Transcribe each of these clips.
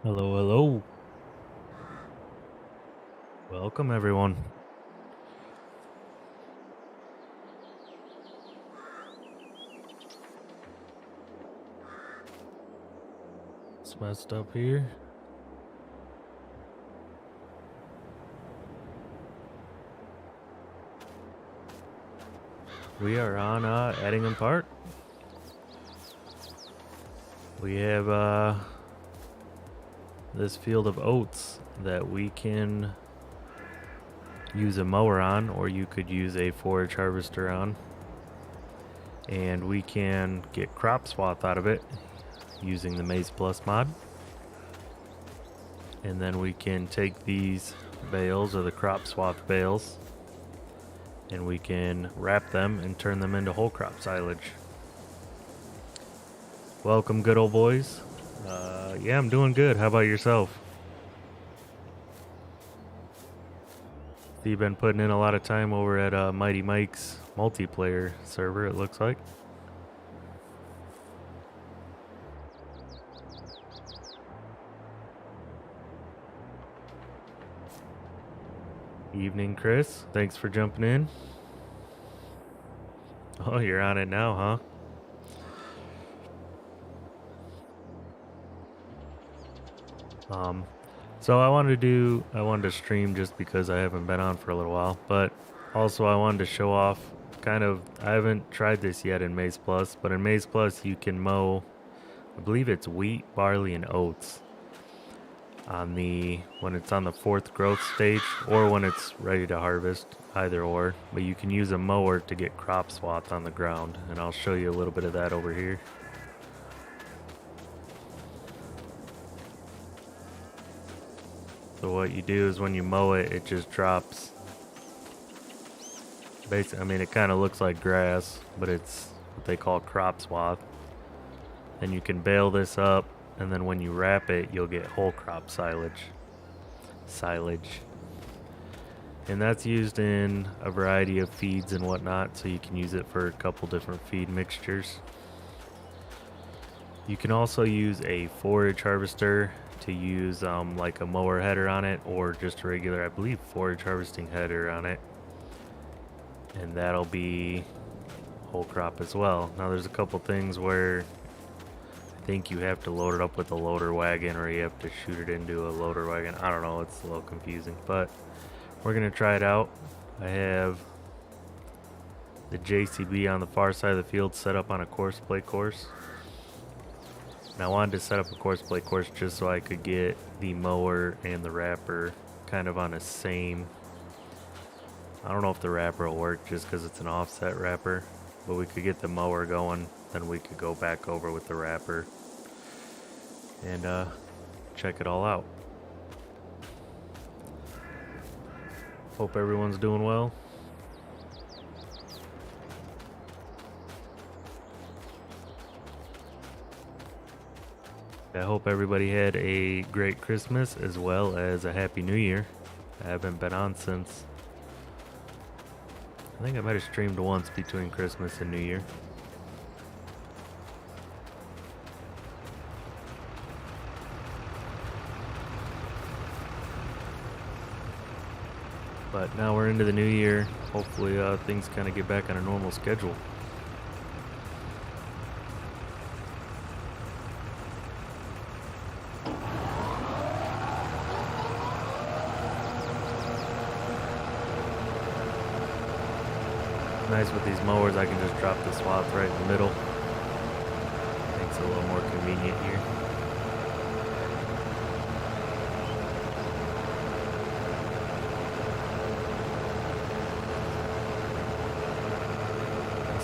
Hello, hello. Welcome, everyone. It's messed up here. We are on Attingham Park. We have this field of oats that we can use a mower on, or you could use a forage harvester on. And we can get crop swath out of it using the MaizePlus mod. And then we can take these bales, or the crop swath bales, and we can wrap them and turn them into whole crop silage. Welcome, good old boys. Yeah, I'm doing good. How about yourself? So you've been putting in a lot of time over at Mighty Mike's multiplayer server, it looks like. Evening, Chris. Thanks for jumping in. Oh, you're on it now, huh? So I wanted to stream just because I haven't been on for a little while, but also I wanted to show off I haven't tried this yet in MaizePlus, but in MaizePlus you can mow, I believe it's wheat, barley, and oats when it's on the 4th growth stage, or when it's ready to harvest, either or. But you can use a mower to get crop swath on the ground, and I'll show you a little bit of that over here. So what you do is when you mow it, it just drops. Basically, I mean, it kind of looks like grass, but it's what they call crop swath. Then you can bale this up, and then when you wrap it, you'll get whole crop silage. And that's used in a variety of feeds and whatnot, so you can use it for a couple different feed mixtures. You can also use a forage harvester to use like a mower header on it, or just a regular, I believe, forage harvesting header on it. And that'll be whole crop as well. Now there's a couple things where I think you have to load it up with a loader wagon, or you have to shoot it into a loader wagon. I don't know, it's a little confusing, but we're gonna try it out. I have the JCB on the far side of the field set up on a course play course. And I wanted to set up a course play course just so I could get the mower and the wrapper kind of on the same. I don't know if the wrapper will work just because it's an offset wrapper, but we could get the mower going, then we could go back over with the wrapper and check it all out. Hope everyone's doing well. I hope everybody had a great Christmas as well as a Happy New Year. I haven't been on since, I think I might have streamed once between Christmas and New Year. But now we're into the new year. Hopefully things kind of get back on a normal schedule. Nice with these mowers, I can just drop the swath right in the middle. Makes it a little more convenient here.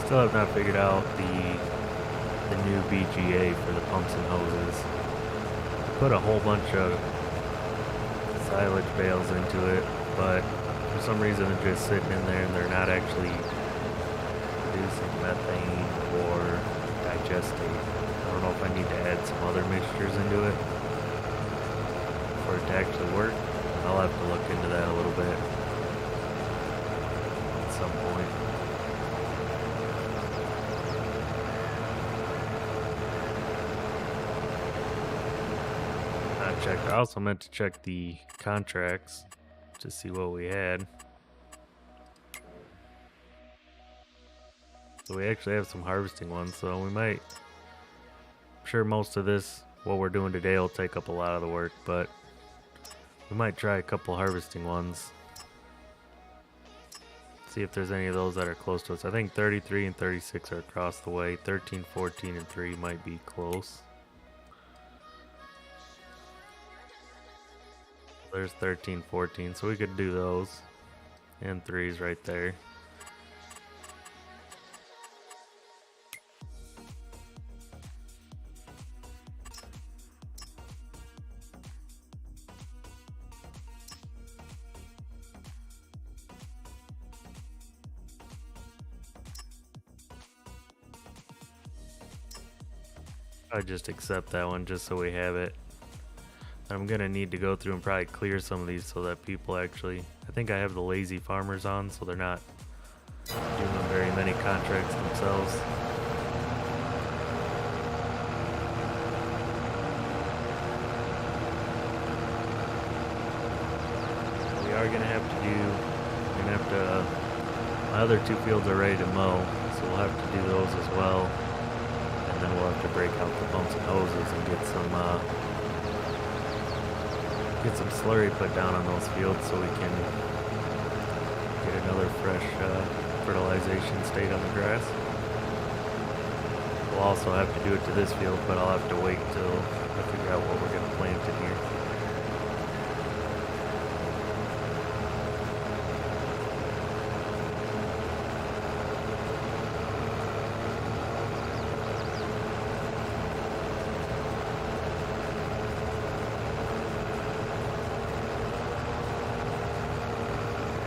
Still have not figured out the new VGA for the pumps and hoses. Put a whole bunch of silage bales into it, but for some reason they're just sitting in there and they're not actually producing methane or digestate. I don't know if I need to add some other mixtures into it for it to actually work. I'll have to look into that a little bit at some point. check. I also meant to check the contracts to see what we had. So we actually have some harvesting ones, so we might... I'm sure most of this, what we're doing today, will take up a lot of the work, but we might try a couple harvesting ones. See if there's any of those that are close to us. I think 33 and 36 are across the way. 13, 14, and 3 might be close. There's 13, 14, so we could do those. And 3's right there. I just accept that one just so we have it. I'm gonna need to go through and probably clear some of these so that people actually... I think I have the lazy farmers on, so they're not doing very many contracts themselves. We are gonna have to do... my other 2 fields are ready to mow, so we'll have to do those as well. And then we'll have to break out the pumps and hoses and get some slurry put down on those fields so we can get another fresh fertilization state on the grass. We'll also have to do it to this field, but I'll have to wait till I figure out what we're going to plant in here.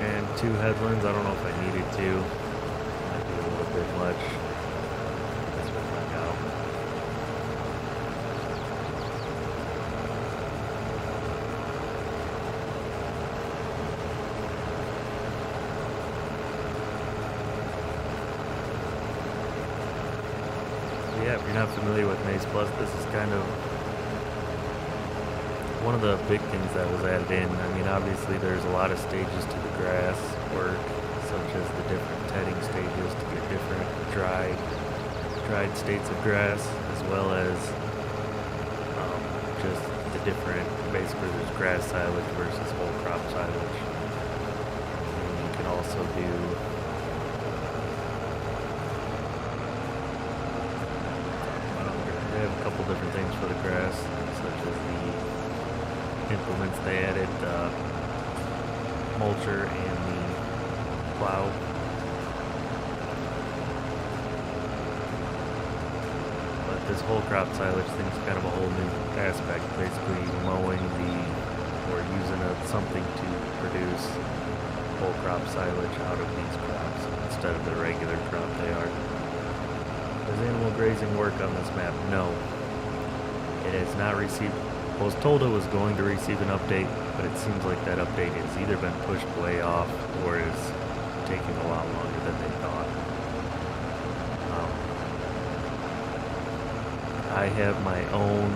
And 2 headlands, I don't know if I needed to. Might be a little bit much. Guess we'll find out. So yeah, if you're not familiar with MaizePlus, this is kind of one of the big things that was added in. I mean, obviously there's a lot of stages to the grass work, such as the different tedding stages to get different dried states of grass, as well as just the different, basically there's grass silage versus whole crop silage. And you can also do they have a couple different things for the grass, such as the implements they added, mulcher and the plow. But this whole crop silage thing is kind of a whole new aspect, basically mowing or using something to produce whole crop silage out of these crops instead of the regular crop they are. Does animal grazing work on this map? No. It has not received... I was told it was going to receive an update, but it seems like that update has either been pushed way off or is taking a lot longer than they thought. I have my own,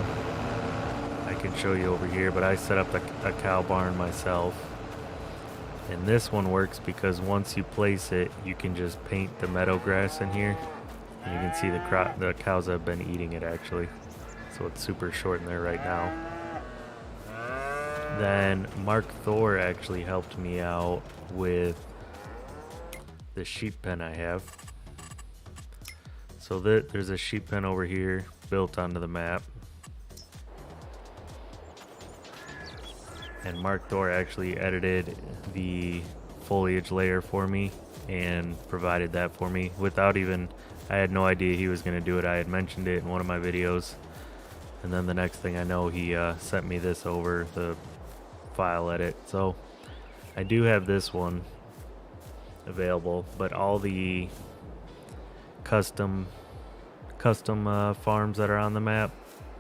I can show you over here, but I set up a cow barn myself. And this one works because once you place it, you can just paint the meadow grass in here. And you can see the cows have been eating it actually. So it's super short in there right now. Then Mark Thor actually helped me out with the sheep pen I have. So there's a sheep pen over here built onto the map. And Mark Thor actually edited the foliage layer for me and provided that for me without even... I had no idea he was going to do it. I had mentioned it in one of my videos. And then the next thing I know, he sent me this over, the file edit. So I do have this one available, but all the custom farms that are on the map,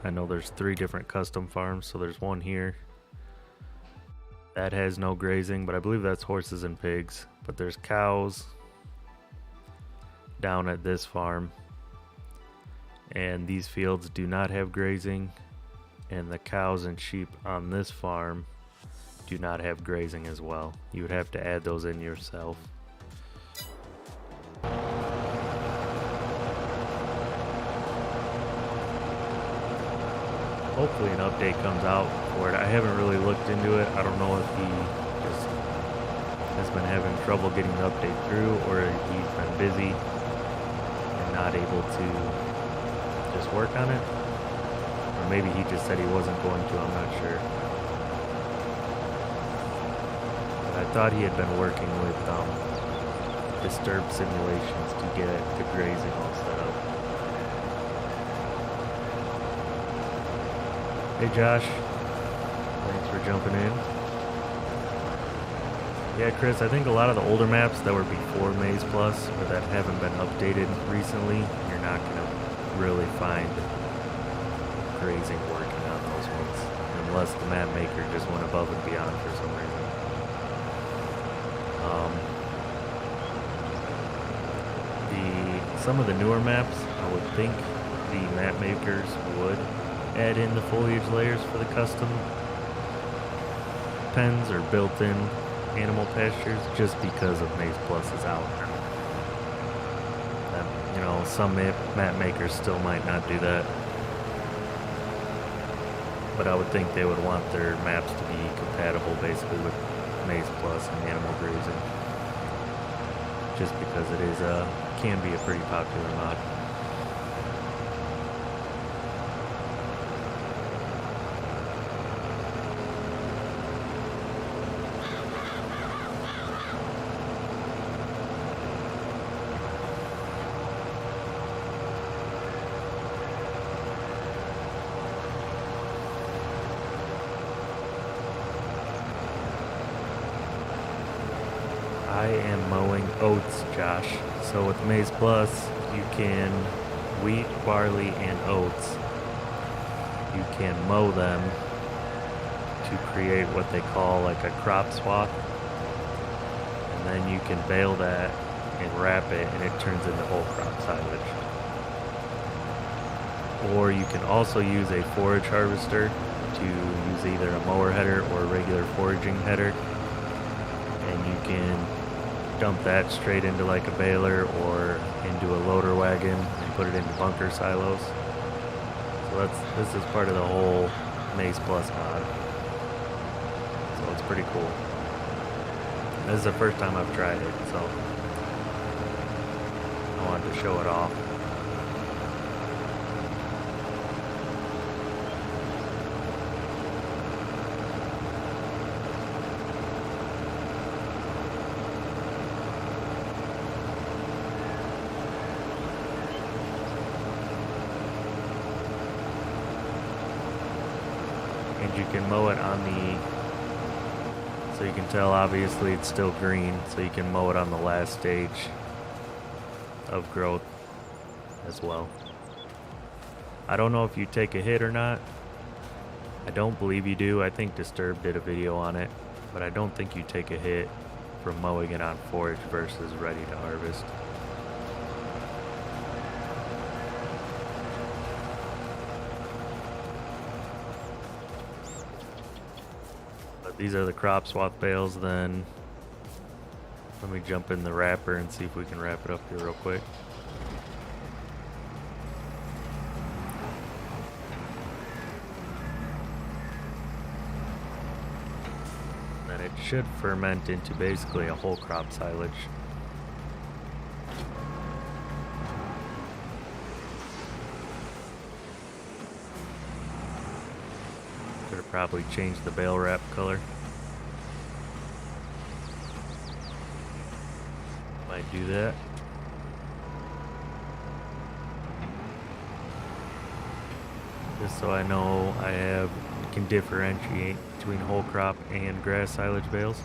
I know there's 3 different custom farms. So there's one here that has no grazing, but I believe that's horses and pigs. But there's cows down at this farm, and these fields do not have grazing. And the cows and sheep on this farm do not have grazing as well. You would have to add those in yourself. Hopefully an update comes out for it. I haven't really looked into it. I don't know if he just has been having trouble getting the update through, or he's been busy and not able to just work on it. Or maybe he just said he wasn't going to, I'm not sure. But I thought he had been working with Disturb simulations to get the grazing all set up. Hey Josh, thanks for jumping in. Yeah, Chris, I think a lot of the older maps that were before MaizePlus or that haven't been updated recently, you're not going to really find grazing working on those ones, unless the map maker just went above and beyond for some reason. Some of the newer maps, I would think the map makers would add in the foliage layers for the custom pens or built-in animal pastures, just because of MaizePlus is out. You know, some map makers still might not do that, but I would think they would want their maps to be compatible basically with MaizePlus and animal grazing, just because it is can be a pretty popular mod. I am mowing oats, Josh. So with MaizePlus, you can wheat, barley, and oats. You can mow them to create what they call like a crop swath, and then you can bale that and wrap it, and it turns into whole crop silage. Or you can also use a forage harvester to use either a mower header or a regular foraging header, and you can dump that straight into like a baler or into a loader wagon and put it into bunker silos. So this is part of the whole MaizePlus mod. So it's pretty cool. This is the first time I've tried it, so I wanted to show it off. You can mow it on the, so you can tell obviously it's still green, so you can mow it on the last stage of growth as well. I don't know if you take a hit or not. I don't believe you do. I think Disturb did a video on it, but I don't think you take a hit from mowing it on forage versus ready to harvest. These are the crop swath bales. Then let me jump in the wrapper and see if we can wrap it up here real quick. Then it should ferment into basically a whole crop silage. Should have probably changed the bale wrap color. Might do that. Just so I know can differentiate between whole crop and grass silage bales.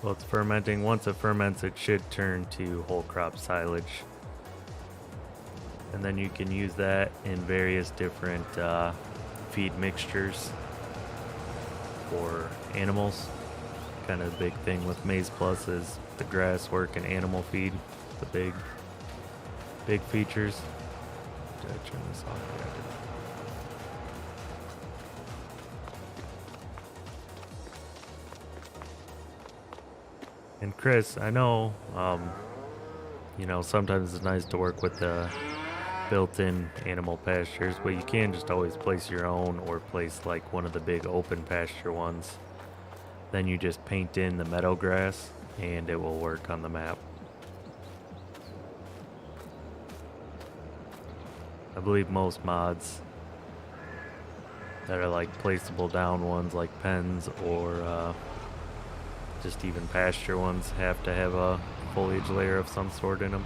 Well, it's fermenting. Once it ferments, it should turn to whole crop silage. And then you can use that in various different feed mixtures for animals. Kind of the big thing with MaizePlus is the grass work and animal feed. The big features. Did I turn this off? Yeah, I did. And Chris, I know, you know, sometimes it's nice to work with the built-in animal pastures, but you can just always place your own or place like one of the big open pasture ones. Then you just paint in the meadow grass and it will work on the map. I believe most mods that are like placeable down ones like pens or just even pasture ones have to have a foliage layer of some sort in them.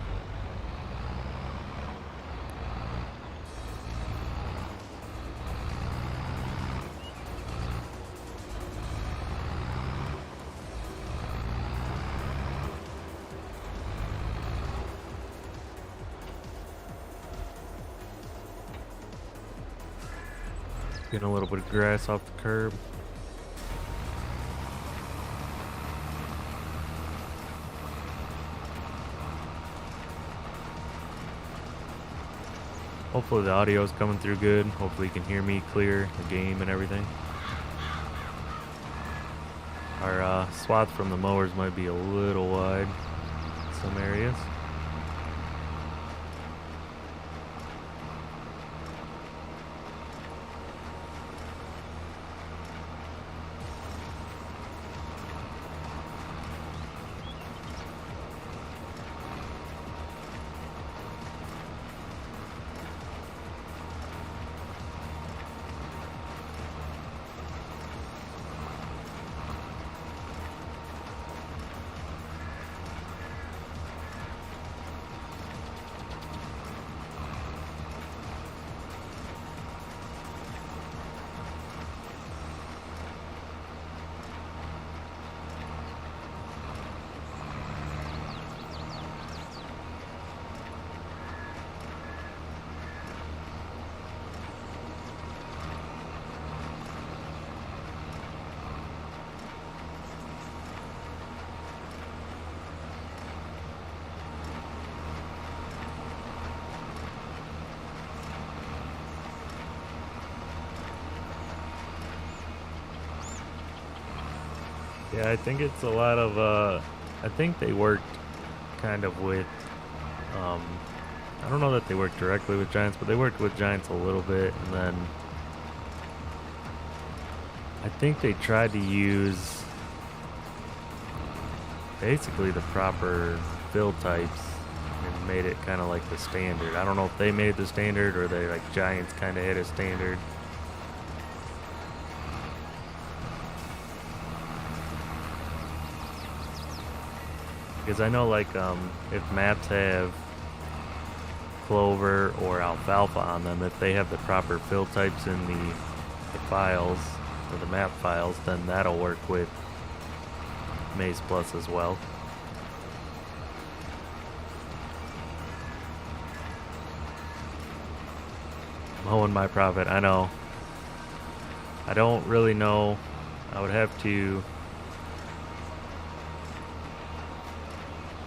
Getting a little bit of grass off the curb. Hopefully the audio is coming through good. Hopefully you can hear me clear, the game and everything. Our swath from the mowers might be a little wide in some areas. Yeah, I think it's a lot of, I think they worked kind of with, I don't know that they worked directly with Giants, but they worked with Giants a little bit, and then I think they tried to use basically the proper fill types and made it kind of like the standard. I don't know if they made the standard or they, like, Giants kind of had a standard. Because I know, like, if maps have clover or alfalfa on them, if they have the proper fill types in the files, or the map files, then that'll work with MaizePlus as well. Mowing my profit, I know. I don't really know. I would have to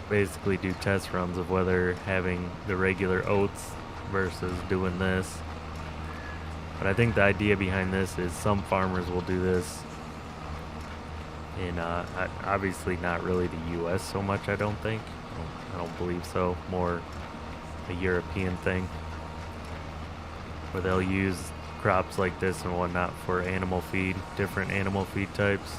basically do test runs of whether having the regular oats versus doing this. But I think the idea behind this is some farmers will do this in obviously not really the US so much, I don't think. I don't believe so. More a European thing where they'll use crops like this and whatnot for animal feed, different animal feed types.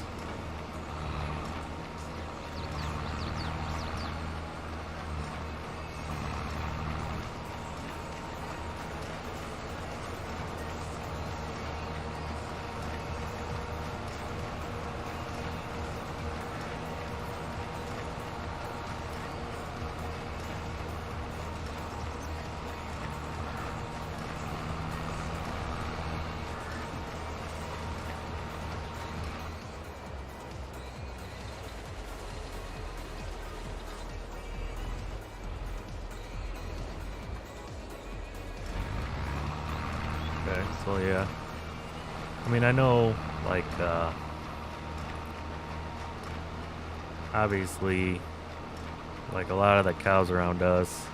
so yeah. I mean, I know, like, obviously, like a lot of the cows around us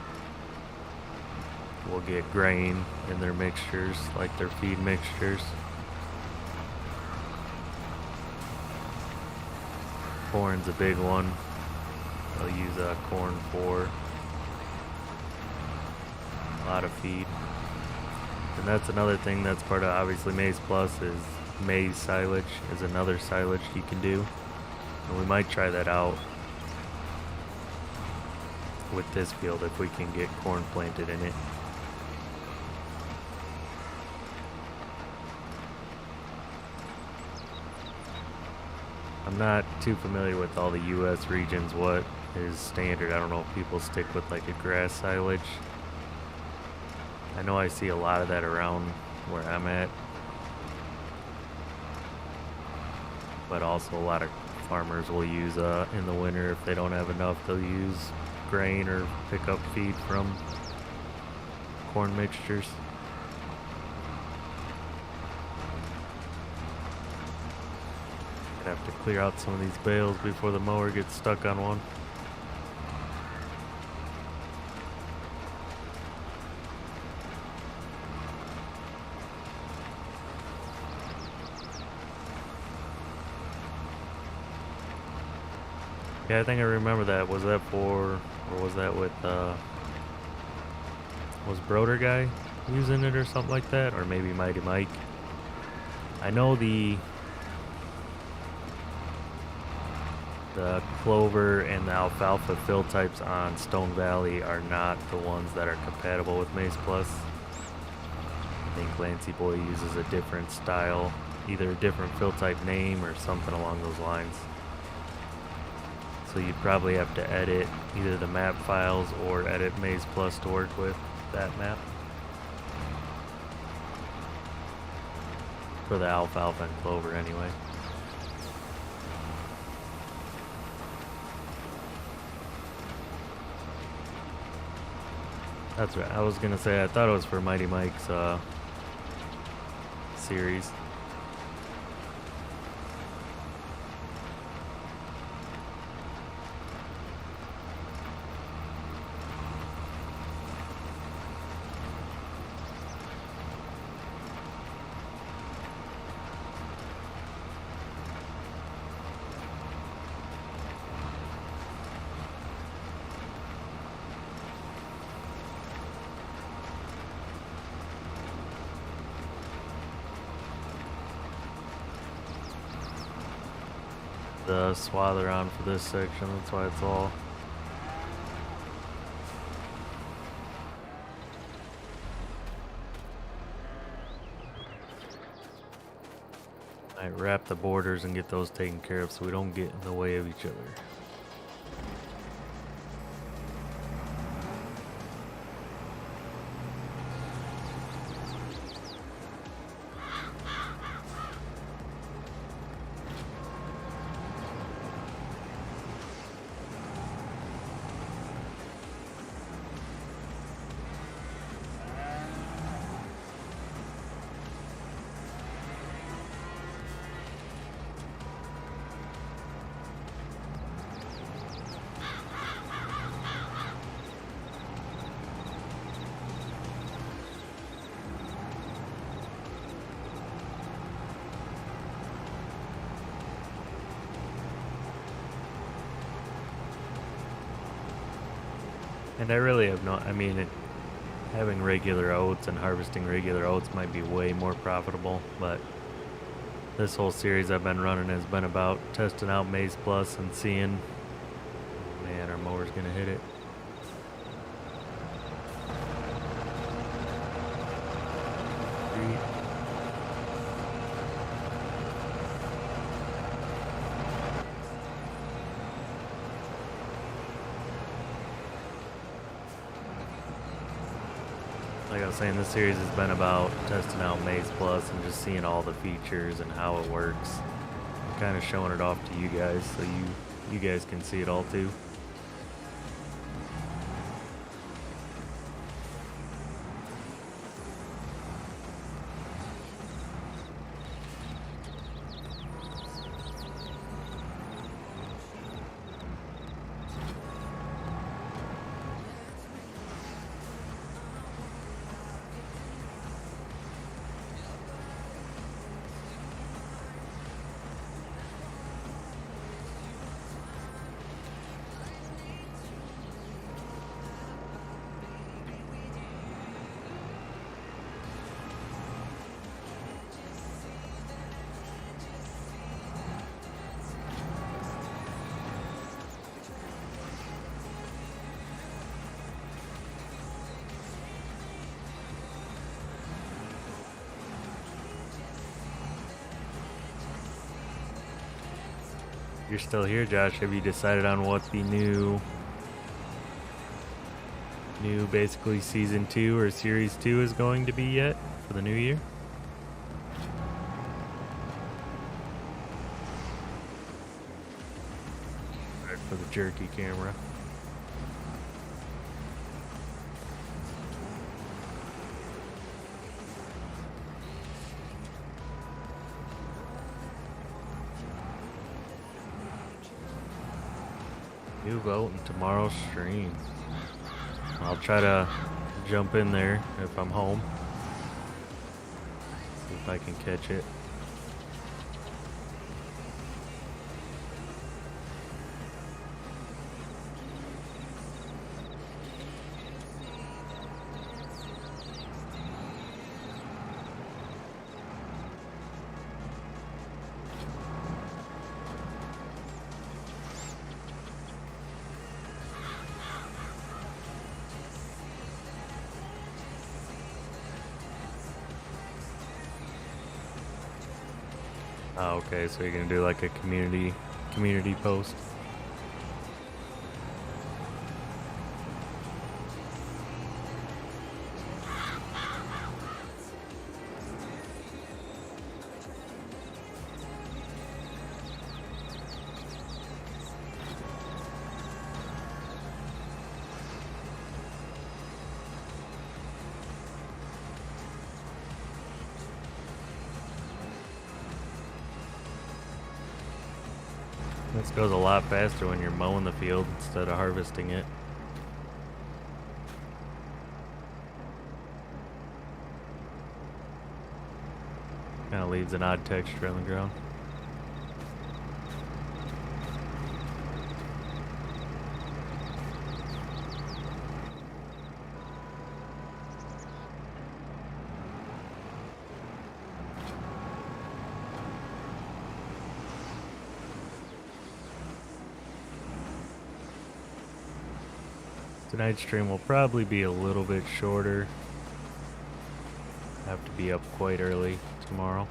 will get grain in their mixtures, like their feed mixtures. Corn's a big one. They'll use corn for a lot of feed. And that's another thing that's part of, obviously, MaizePlus is maize silage is another silage you can do. And we might try that out with this field if we can get corn planted in it. I'm not too familiar with all the US regions, what is standard. I don't know if people stick with like a grass silage. I know I see a lot of that around where I'm at, but also a lot of farmers will use in the winter, if they don't have enough, they'll use grain or pick up feed from corn mixtures. I'd have to clear out some of these bales before the mower gets stuck on one. Yeah, I think I remember that. Was that for, or was that with, was Broder guy using it or something like that? Or maybe Mighty Mike? I know the clover and the alfalfa fill types on Stone Valley are not the ones that are compatible with MaizePlus. I think Lancy Boy uses a different style, either a different fill type name or something along those lines. So you'd probably have to edit either the map files or edit MaizePlus to work with that map. For the alfalfa and clover anyway. That's right. I was gonna say I thought it was for Mighty Mike's series. The swather on for this section, that's why it's all I wrap the borders and get those taken care of so we don't get in the way of each other. And I really have no, I mean, having regular oats and harvesting regular oats might be way more profitable, but this whole series I've been running has been about testing out MaizePlus and seeing, man, our mower's gonna hit it. Like I was saying, this series has been about testing out MaizePlus and just seeing all the features and how it works. I'm kind of showing it off to you guys so you guys can see it all too. you're still here, Josh. Have you decided on what the new basically season 2 or series 2 is going to be yet for the new year? Right, for the jerky camera. New vote in tomorrow's stream. I'll try to jump in there if I'm home. See if I can catch it. Oh, okay, so you're gonna do like a community post. This goes a lot faster when you're mowing the field instead of harvesting it. Kind of leaves an odd texture on the ground. Tonight's stream will probably be a little bit shorter. Have to be up quite early tomorrow.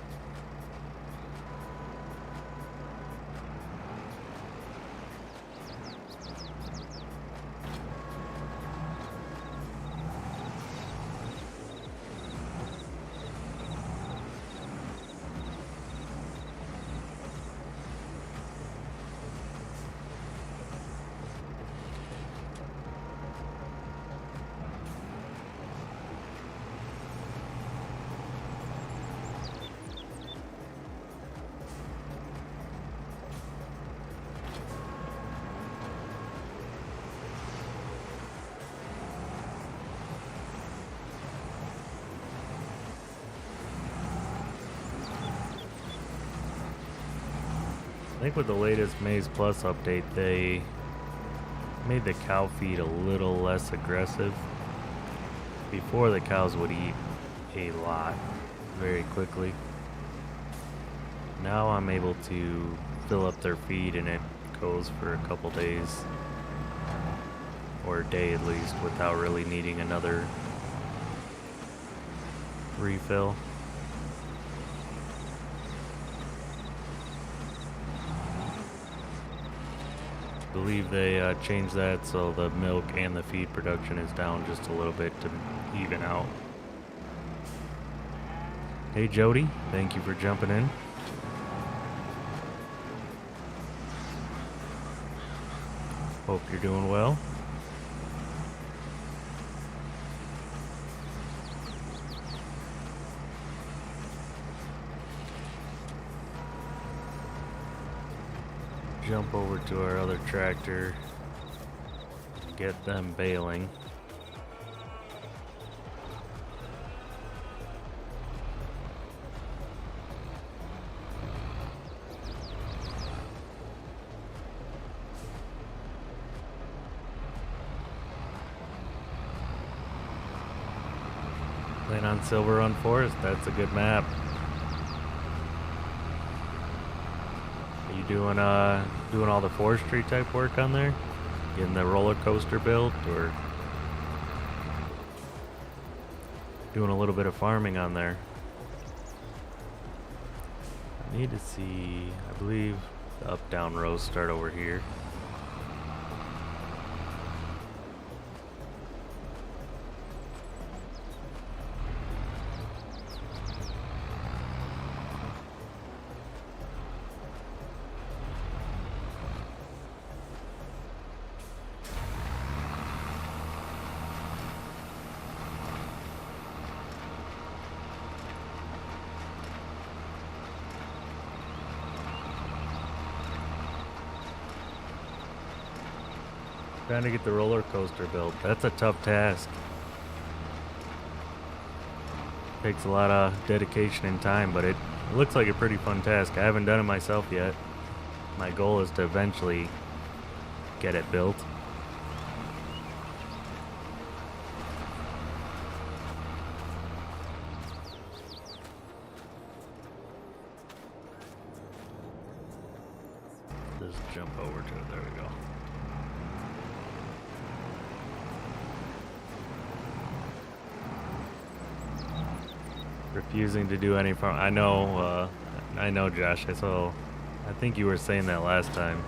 I think with the latest MaizePlus update, they made the cow feed a little less aggressive. Before, the cows would eat a lot very quickly. Now I'm able to fill up their feed and it goes for a couple days, or a day at least, without really needing another refill. I believe they changed that so the milk and the feed production is down just a little bit to even out. Hey Jody, thank you for jumping in. Hope you're doing well. Jump over to our other tractor and get them baling. Playing on Silver Run Forest, that's a good map. Are you doing all the forestry type work on there? Getting the roller coaster built, or doing a little bit of farming on there? I need to see, I believe The up-down rows start over here. Trying to get the roller coaster built. That's a tough task. Takes a lot of dedication and time, but it looks like a pretty fun task. I haven't done it myself yet. My goal is to eventually get it built. Just jump over to it. There we go. Refusing to do any farm. I know, Josh. I think you were saying that last time.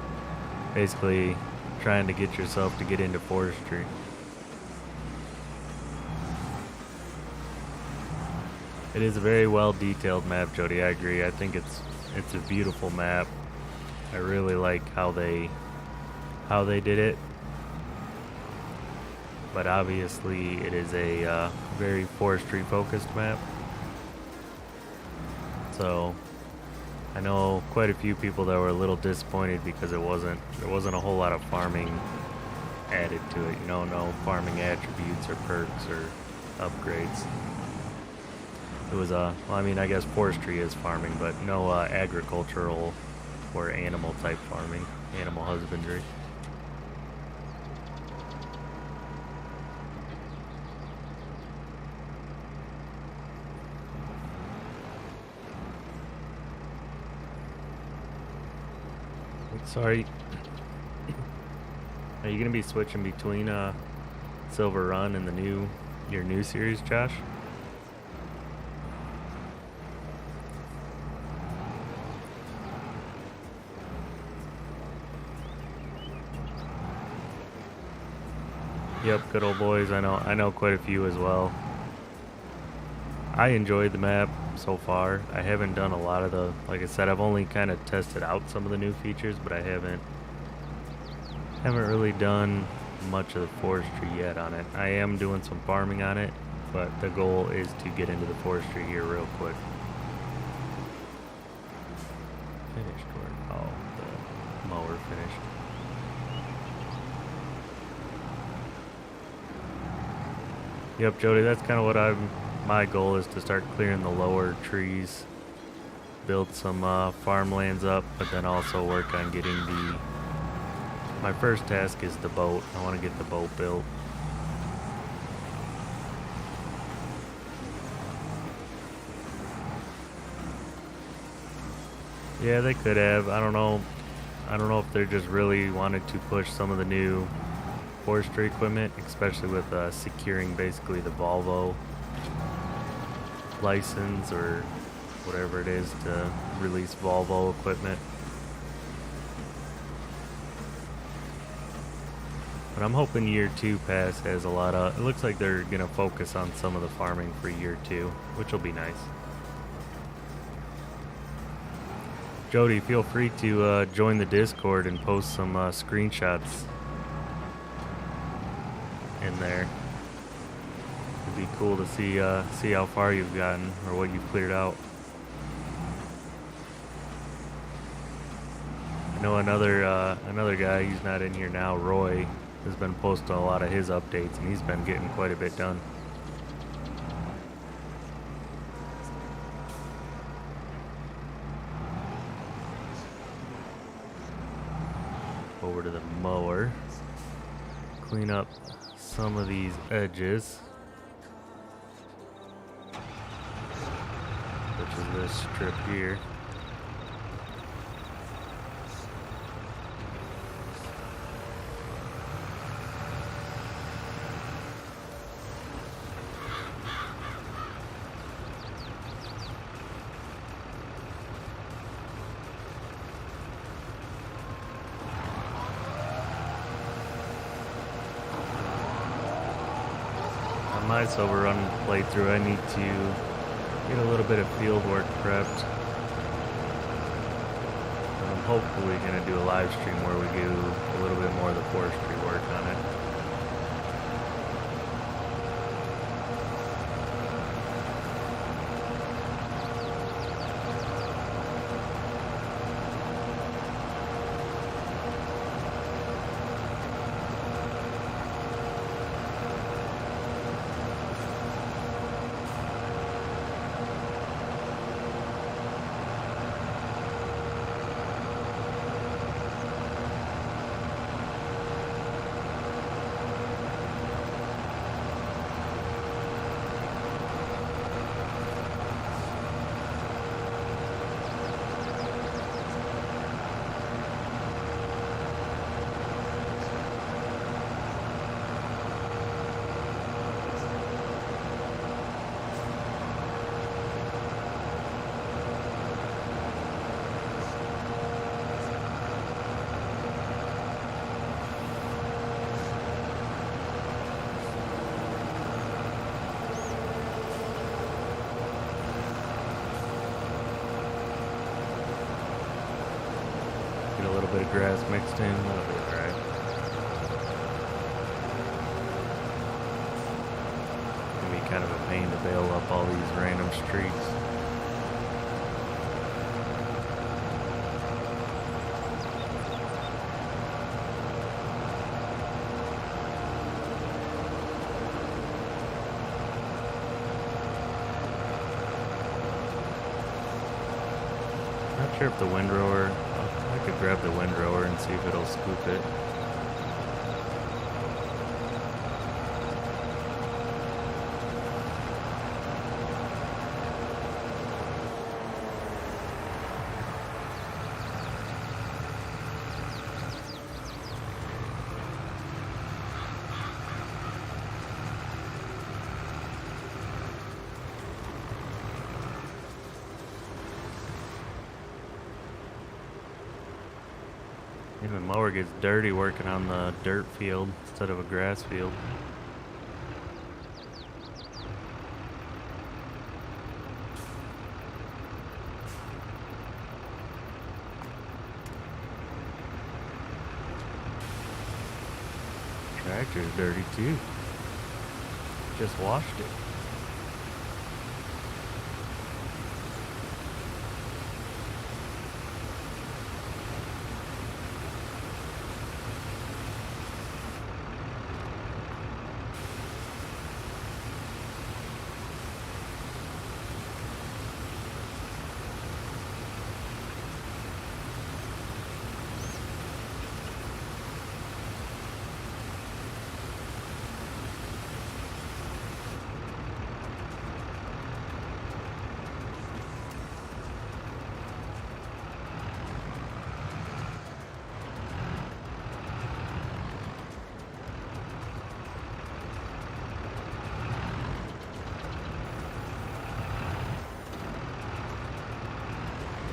Basically, trying to get yourself to get into forestry. It is a very well detailed map, Jody. I agree. I think it's a beautiful map. I really like how they did it. But obviously, it is a very forestry focused map. So I know quite a few people that were a little disappointed because there wasn't a whole lot of farming added to it. You know, no farming attributes or perks or upgrades. It was well, I mean, I guess forestry is farming, but no agricultural or animal type farming, animal husbandry. Sorry. Are you gonna be switching between Silver Run and your new series, Josh? Yep, good old boys. I know quite a few as well. I enjoyed the map so far. I haven't done a lot of like I said, I've only kind of tested out some of the new features, but I haven't really done much of the forestry yet on it. I am doing some farming on it, but the goal is to get into the forestry here real quick. Finished work. Oh, the mower finished. Yep, Jody, that's kind of what my goal is, to start clearing the lower trees, build some farmlands up, but then also work on getting my first task is the boat. I want to get the boat built. Yeah, they could have. I don't know if they just really wanted to push some of the new forestry equipment, especially with securing basically the Volvo license or whatever it is to release Volvo equipment. But I'm hoping year 2 pass has a lot of, it looks like they're gonna focus on some of the farming for year 2, which will be nice. Jody, feel free to join the Discord and post some screenshots in there. It'd be cool to see how far you've gotten or what you've cleared out. I know another guy, he's not in here now, Roy, has been posting a lot of his updates, and he's been getting quite a bit done. Over to the mower, clean up some of these edges, which is this strip here. my sober run playthrough, I need to get a little bit of field work prepped. I'm hopefully going to do a live stream where we do a little bit more of the forestry work on it. Get a little bit of grass mixed in, that'll be alright. It's gonna be kind of a pain to bail up all these random streets. Not sure if the windrower, I could grab the windrower and see if it'll scoop it. The mower gets dirty working on the dirt field instead of a grass field. Tractor's dirty too. Just washed it.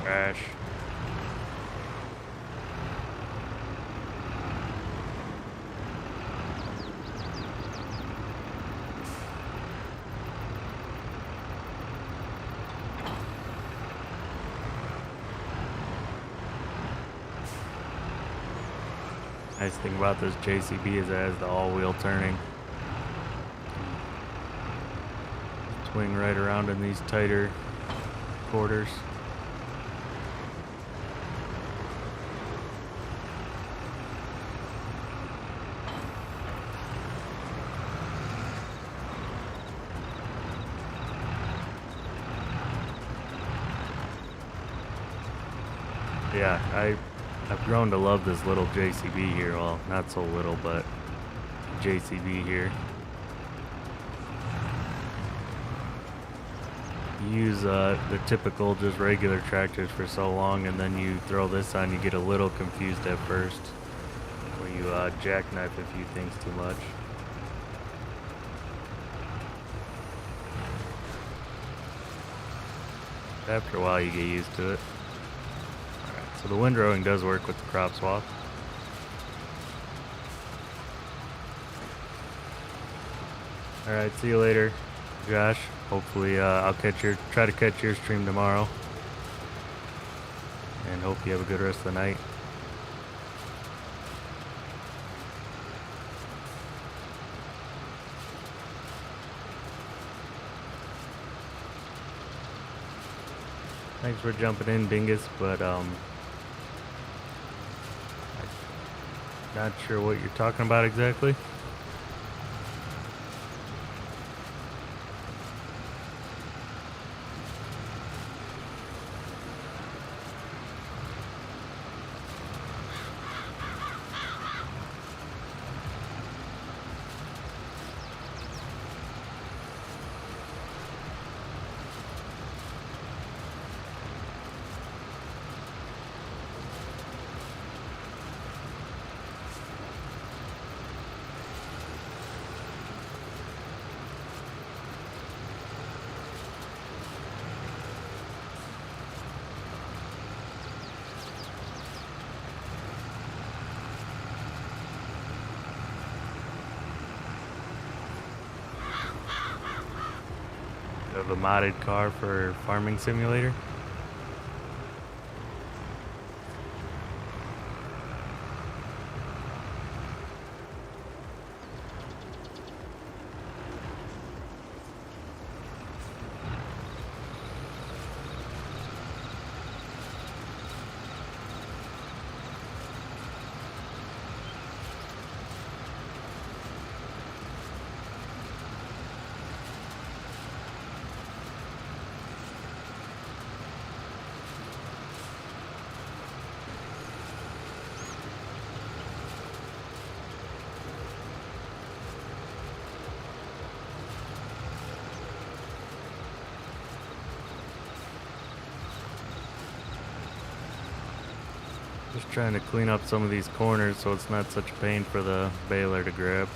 Trash. Nice thing about this JCB is it has the all-wheel turning. Swing right around in these tighter quarters. Yeah, I've grown to love this little JCB here. Well, not so little, but JCB here. You use the typical just regular tractors for so long, and then you throw this on, you get a little confused at first, where you jackknife a few things too much. After a while you get used to it. So the windrowing does work with the crop swath. All right, see you later, Josh. Hopefully, I'll try to catch your stream tomorrow, and hope you have a good rest of the night. Thanks for jumping in, Dingus, but I'm not sure what you're talking about exactly. Of a modded car for Farming Simulator. Just trying to clean up some of these corners so it's not such a pain for the baler to grab.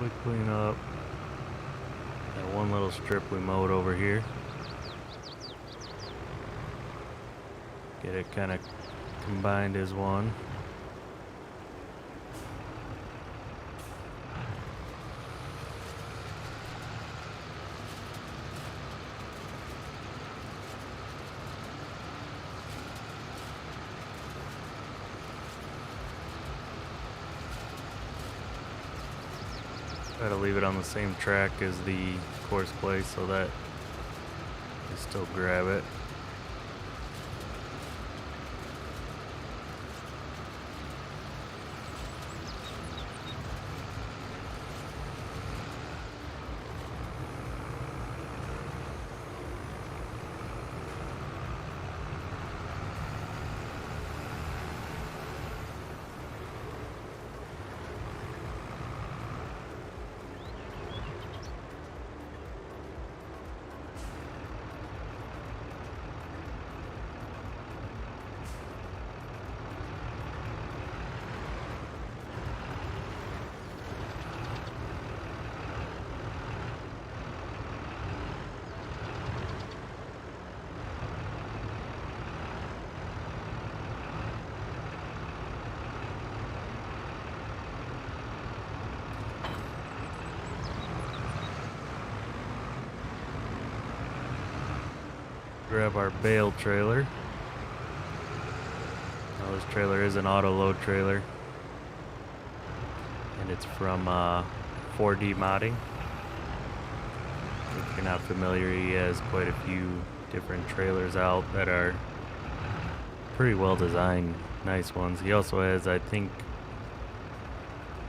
We clean up that one little strip we mowed over here. Get it kind of combined as one. Try to leave it on the same track as the course place so that you still grab it. Grab our bale trailer. Oh, this trailer is an auto load trailer, and it's from 4D Modding. If you're not familiar, he has quite a few different trailers out that are pretty well designed, nice ones. He also has, I think,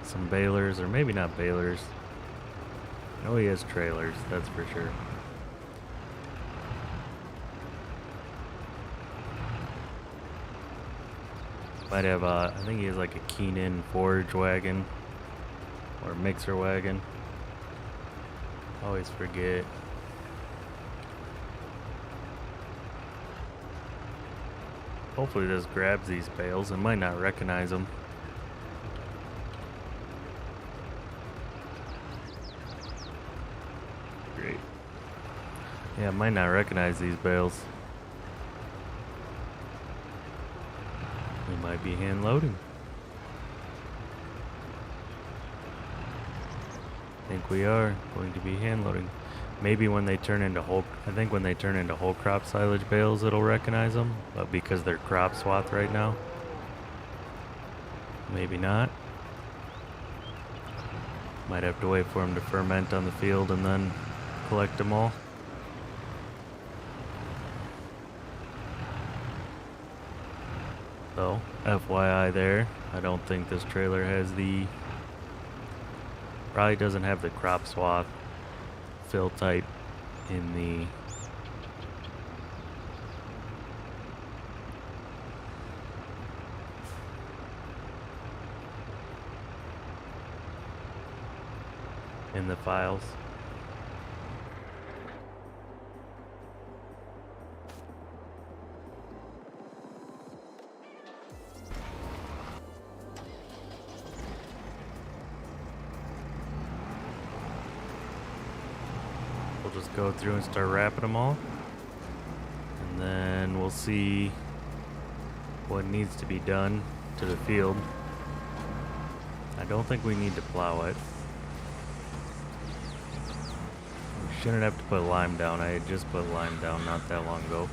some balers, or maybe not balers. I know he has trailers, that's for sure. Might have, I think he has like a Keenan forage wagon or mixer wagon. Always forget. Hopefully this grabs these bales. I might not recognize them. Great. Yeah, I might not recognize these bales. We might be hand loading. I think we are going to be hand loading. Maybe when they turn into I think when they turn into Wholecrop Silage Bales, it'll recognize them. But because they're cropswath right now, maybe not. Might have to wait for them to ferment on the field and then collect them all. So, FYI there, I don't think this trailer has probably doesn't have the cropswath fill type in the files. We'll just go through and start wrapping them all, and then we'll see what needs to be done to the field. I don't think we need to plow it. We shouldn't have to put lime down. I had just put lime down not that long ago.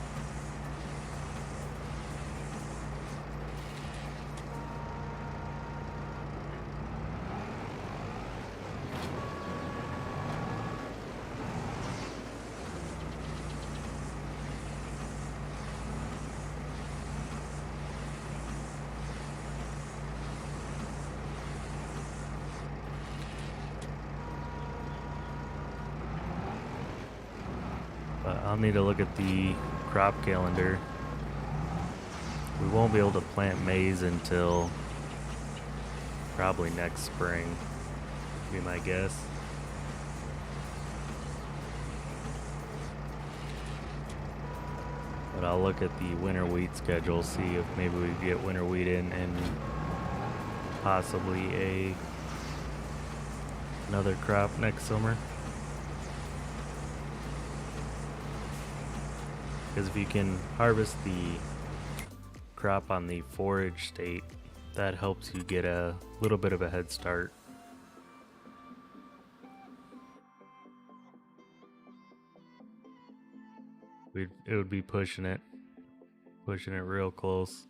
But I'll need to look at the crop calendar. We won't be able to plant maize until probably next spring, would be my guess. But I'll look at the winter wheat schedule, see if maybe we get winter wheat in and possibly another crop next summer. Because if you can harvest the crop on the forage state, that helps you get a little bit of a head start. It would be pushing it real close.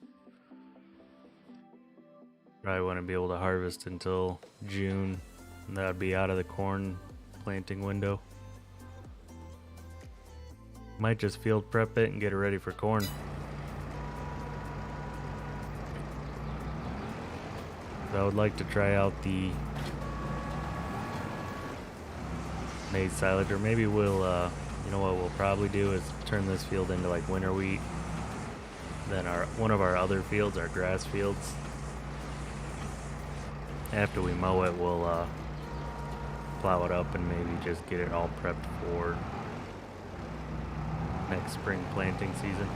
Probably wouldn't be able to harvest until June, and that would be out of the corn planting window. Might just field prep it and get it ready for corn. So I would like to try out the maize silage, or maybe we'll, you know what we'll probably do is turn this field into like winter wheat. Then one of our other fields, our grass fields, after we mow it, we'll plow it up and maybe just get it all prepped for next spring planting season.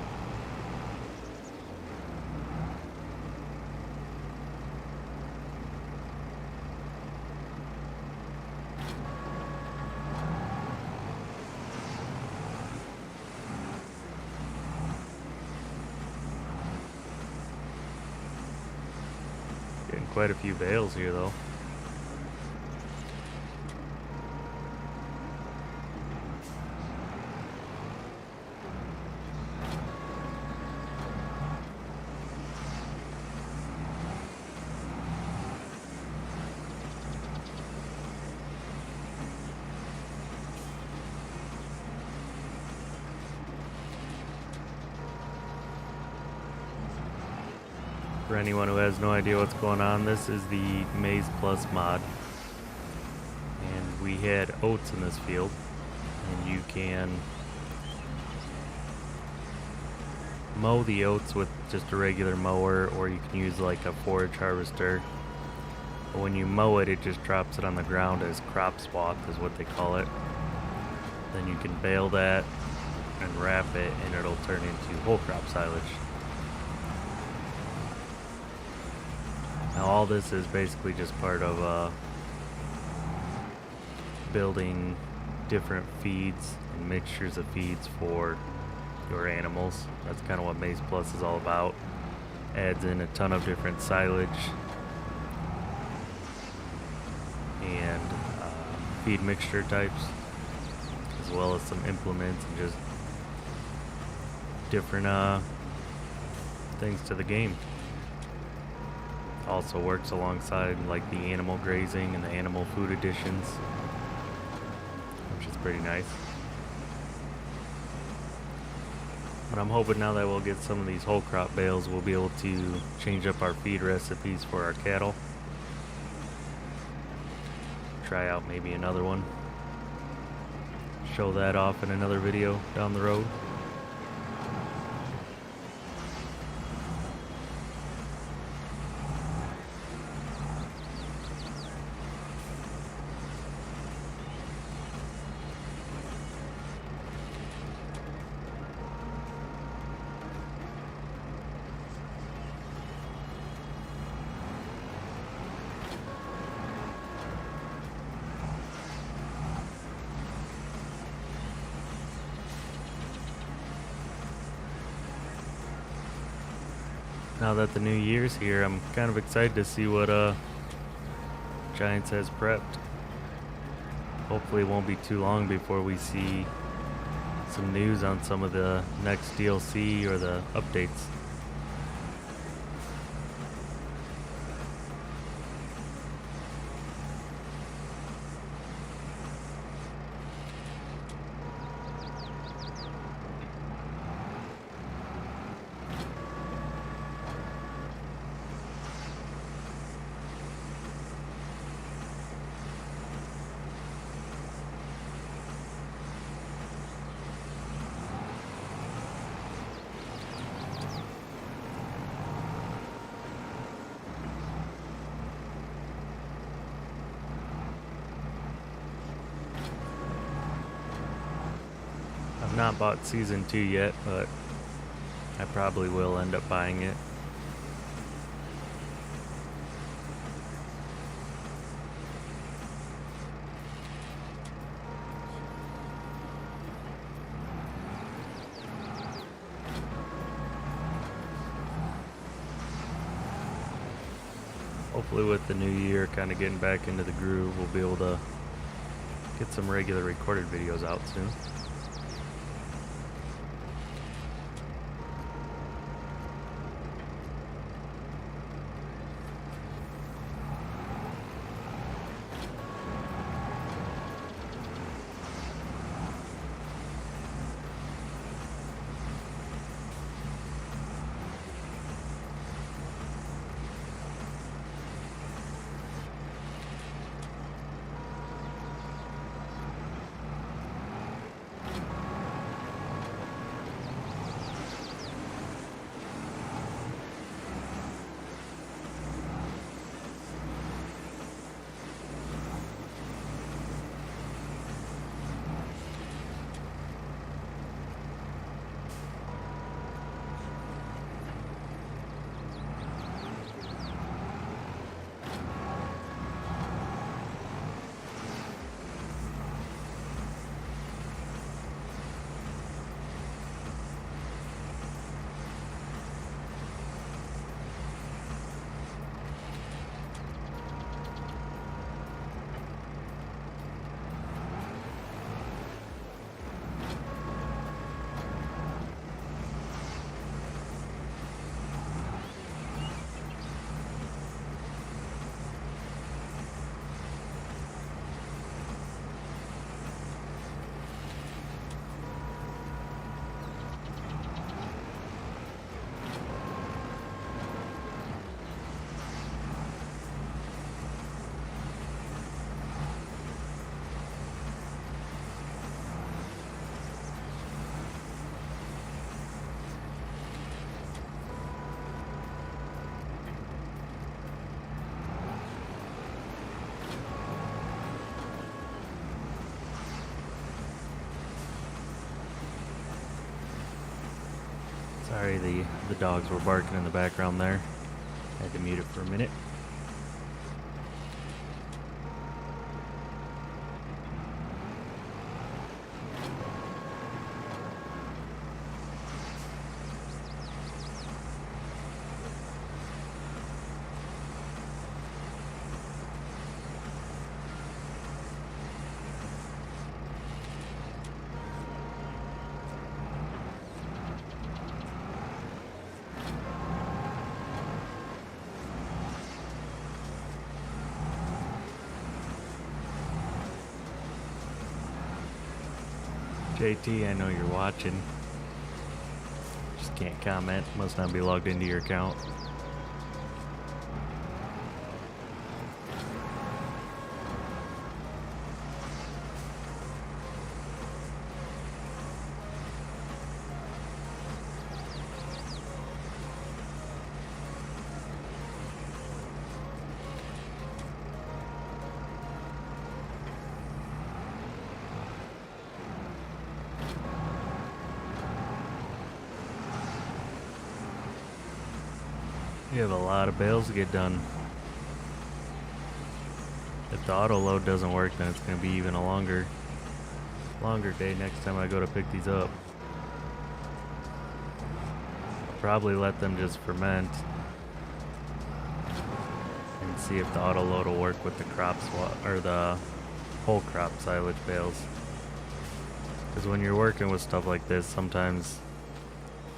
Getting quite a few bales here though. For anyone who has no idea what's going on, this is the MaizePlus mod. And we had oats in this field. And you can mow the oats with just a regular mower, or you can use like a forage harvester. But when you mow it, it just drops it on the ground as cropswath is what they call it. Then you can bale that and wrap it, and it'll turn into wholecrop silage. Now all this is basically just part of building different feeds and mixtures of feeds for your animals. That's kind of what MaizePlus is all about. Adds in a ton of different silage and feed mixture types, as well as some implements and just different things to the game. Also works alongside like the animal grazing and the animal food additions, which is pretty nice. But I'm hoping now that we'll get some of these whole crop bales, we'll be able to change up our feed recipes for our cattle. Try out maybe another one. Show that off in another video down the road. Now that the new year's here, I'm kind of excited to see what Giants has prepped. Hopefully it won't be too long before we see some news on some of the next DLC or the updates. I've not bought Season 2 yet, but I probably will end up buying it. Hopefully with the new year kind of getting back into the groove, we'll be able to get some regular recorded videos out soon. Sorry, the dogs were barking in the background there. Had to mute it for a minute. JT, I know you're watching. Just can't comment. Must not be logged into your account. You have a lot of bales to get done. If the auto load doesn't work, then it's going to be even a longer day next time I go to pick these up. I'll probably let them just ferment and see if the auto load will work with the cropswath or the whole crop silage bales. Because when you're working with stuff like this, sometimes,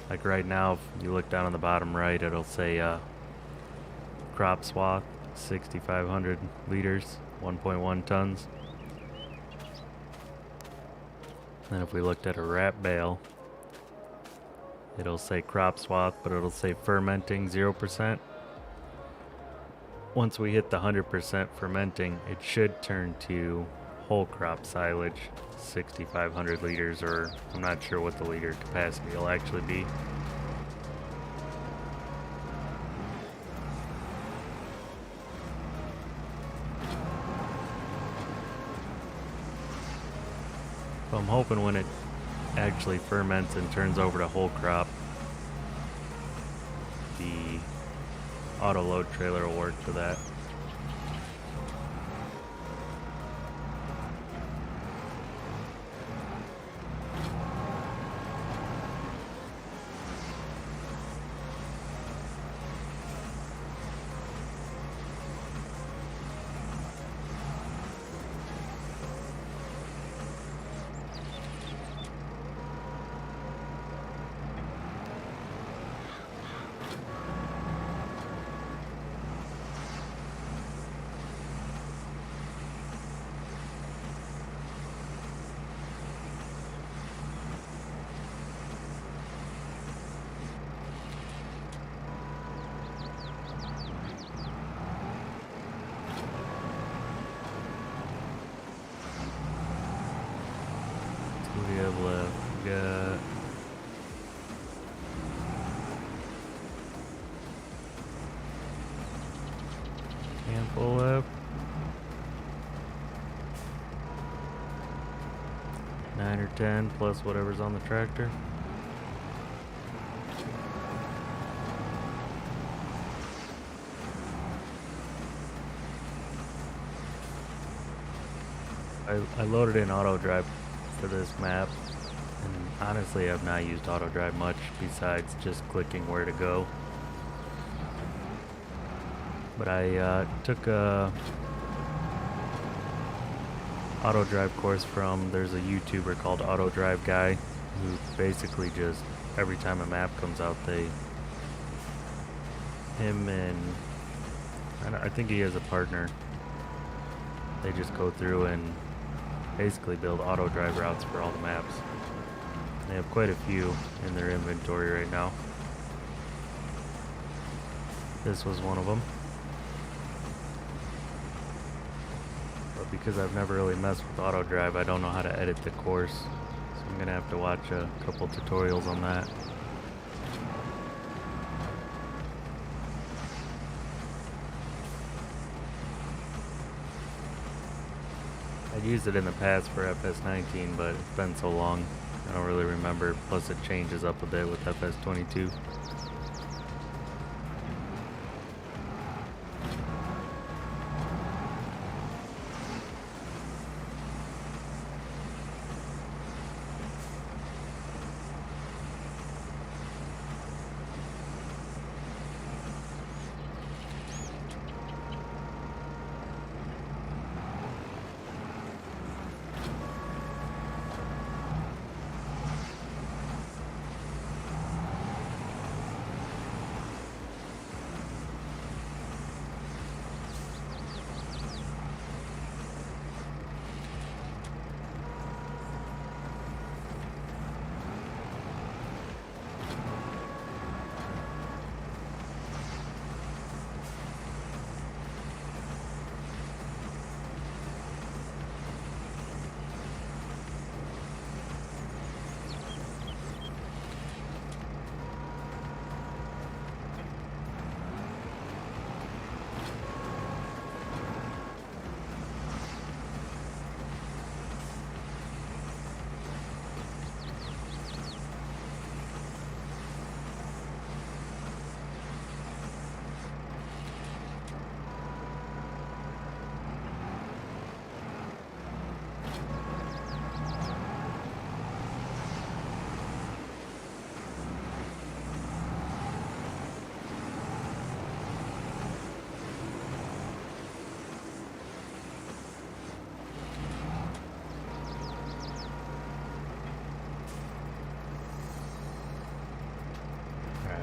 like right now, if you look down on the bottom right, it'll say cropswath, 6,500 liters, 1.1 tons. And if we looked at a wrap bale, it'll say cropswath, but it'll say fermenting 0%. Once we hit the 100% fermenting, it should turn to whole crop silage, 6,500 liters, or I'm not sure what the liter capacity will actually be. So I'm hoping when it actually ferments and turns over to whole crop, the auto load trailer will work for that. We have left. We got handful left. 9 or 10 plus whatever's on the tractor. I loaded in auto drive for this map, and honestly I've not used auto drive much besides just clicking where to go. But I took a auto drive course from, there's a YouTuber called Auto Drive Guy, who basically just every time a map comes out, him and I think he has a partner, they just go through and basically build auto drive routes for all the maps. They have quite a few in their inventory right now. This was one of them. But because I've never really messed with auto drive, I don't know how to edit the course. So I'm gonna have to watch a couple tutorials on that. I'd used it in the past for FS19, but it's been so long I don't really remember. Plus, it changes up a bit with FS22.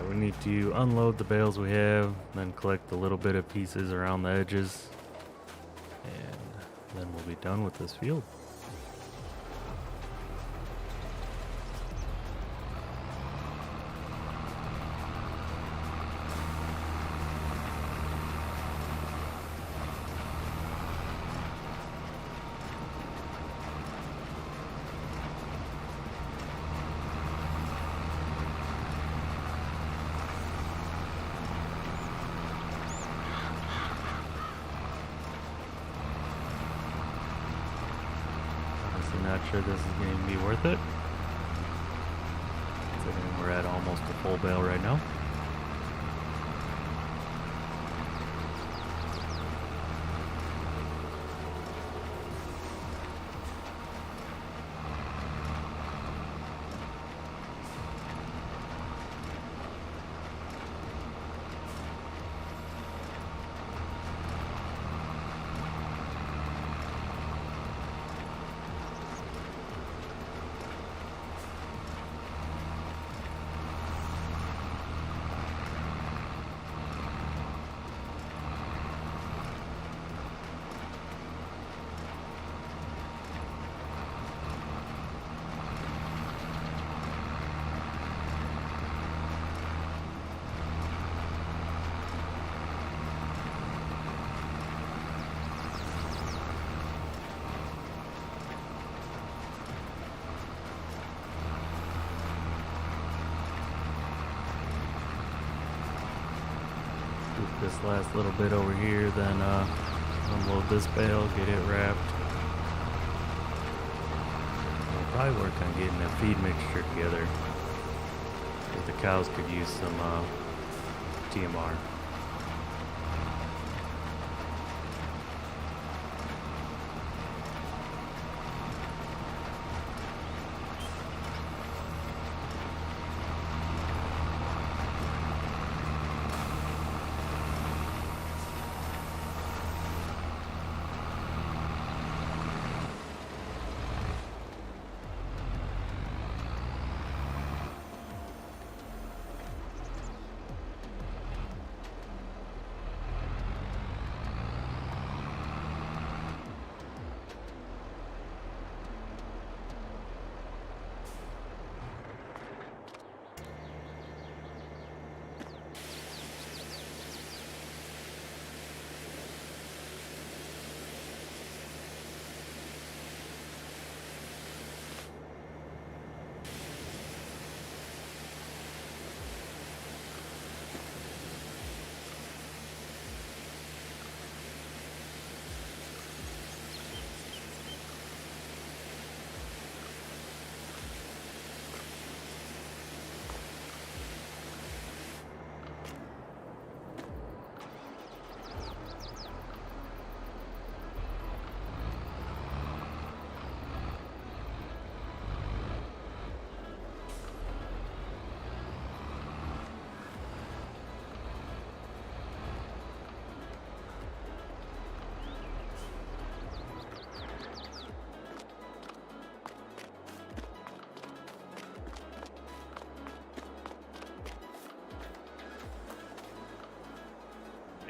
We need to unload the bales we have, then collect a little bit of pieces around the edges, and then we'll be done with this field. Not sure this is going to be worth it. So we're at almost a full bale right now. This last little bit over here, then unload this bale, get it wrapped. We'll probably work on getting a feed mixture together, because the cows could use some TMR.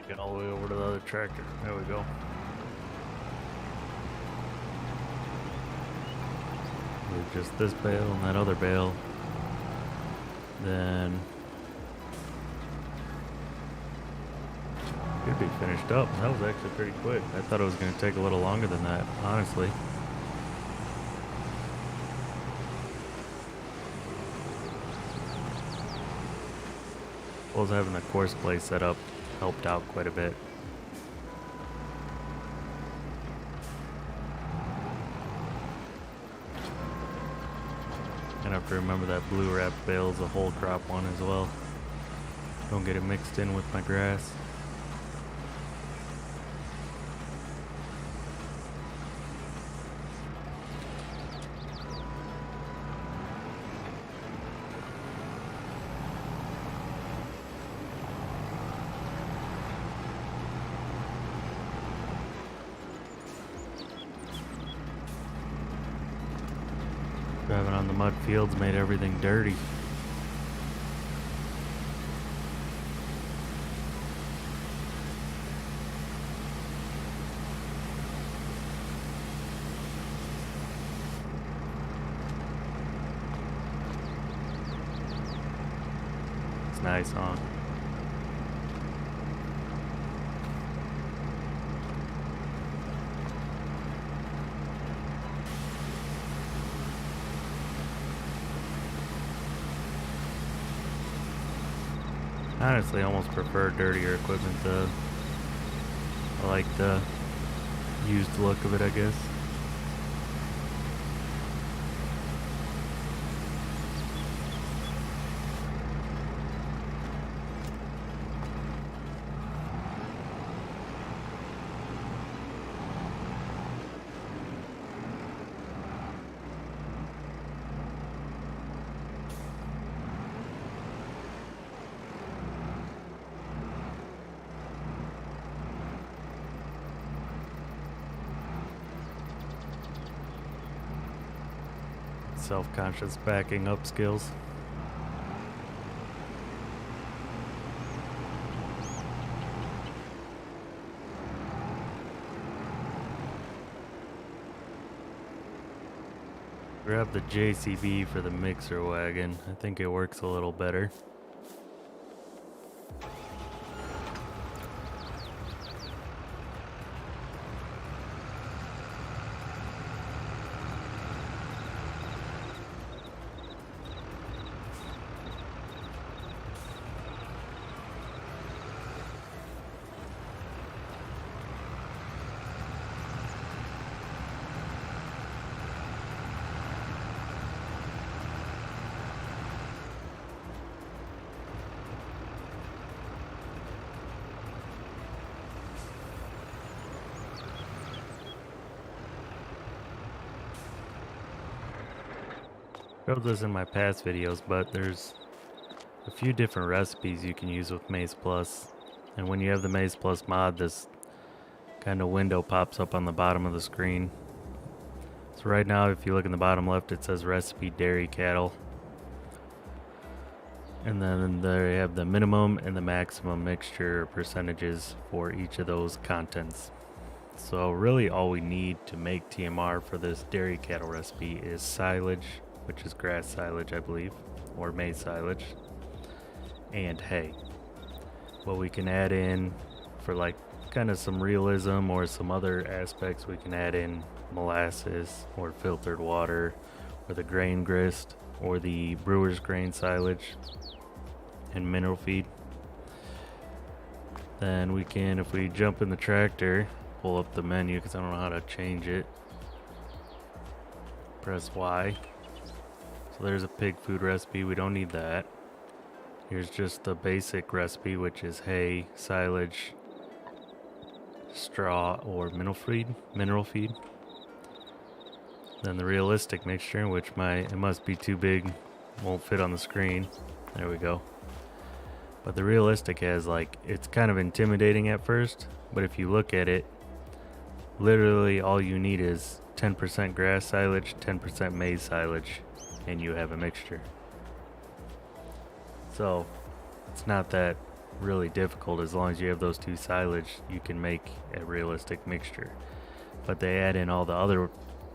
Get all the way over to the other tractor. There we go. Move just this bale and that other bale. Then should be finished up. That was actually pretty quick. I thought it was going to take a little longer than that, honestly. I suppose having the course play set up helped out quite a bit. And I have to remember that blue wrap bale is a whole crop one as well. Don't get it mixed in with my grass. Driving on the mud fields made everything dirty. It's nice, huh? Honestly, I almost prefer dirtier equipment. I like the used look of it, I guess. Self-conscious backing up skills. Grab the JCB for the mixer wagon. I think it works a little better. Showed this in my past videos, but there's a few different recipes you can use with MaizePlus. And when you have the MaizePlus mod, this kind of window pops up on the bottom of the screen. So right now, if you look in the bottom left, it says recipe dairy cattle. And then there you have the minimum and the maximum mixture percentages for each of those contents. So really all we need to make TMR for this dairy cattle recipe is silage, which is grass silage, I believe, or maize silage, and hay. What we can add in for like kind of some realism or some other aspects, we can add in molasses or filtered water or the grain grist or the brewer's grain silage and mineral feed. Then we can, if we jump in the tractor, pull up the menu because I don't know how to change it. Press Y. So there's a pig food recipe, we don't need that. Here's just the basic recipe, which is hay, silage, straw, or mineral feed. Then the realistic mixture, which it must be too big, won't fit on the screen. There we go. But the realistic has it's kind of intimidating at first, but if you look at it, literally all you need is 10% grass silage, 10% maize silage, and you have a mixture. So it's not that really difficult. As long as you have those two silage, you can make a realistic mixture. But they add in all the other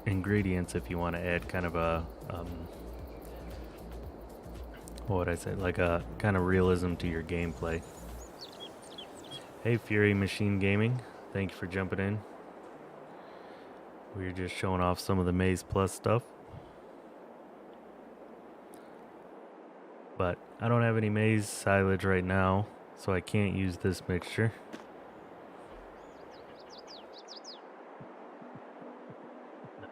ingredients if you want to add kind of a what would I say, like a kind of realism to your gameplay. Hey Fury Machine Gaming, thank you for jumping in. We're just showing off some of the MaizePlus stuff. But I don't have any maize silage right now, so I can't use this mixture.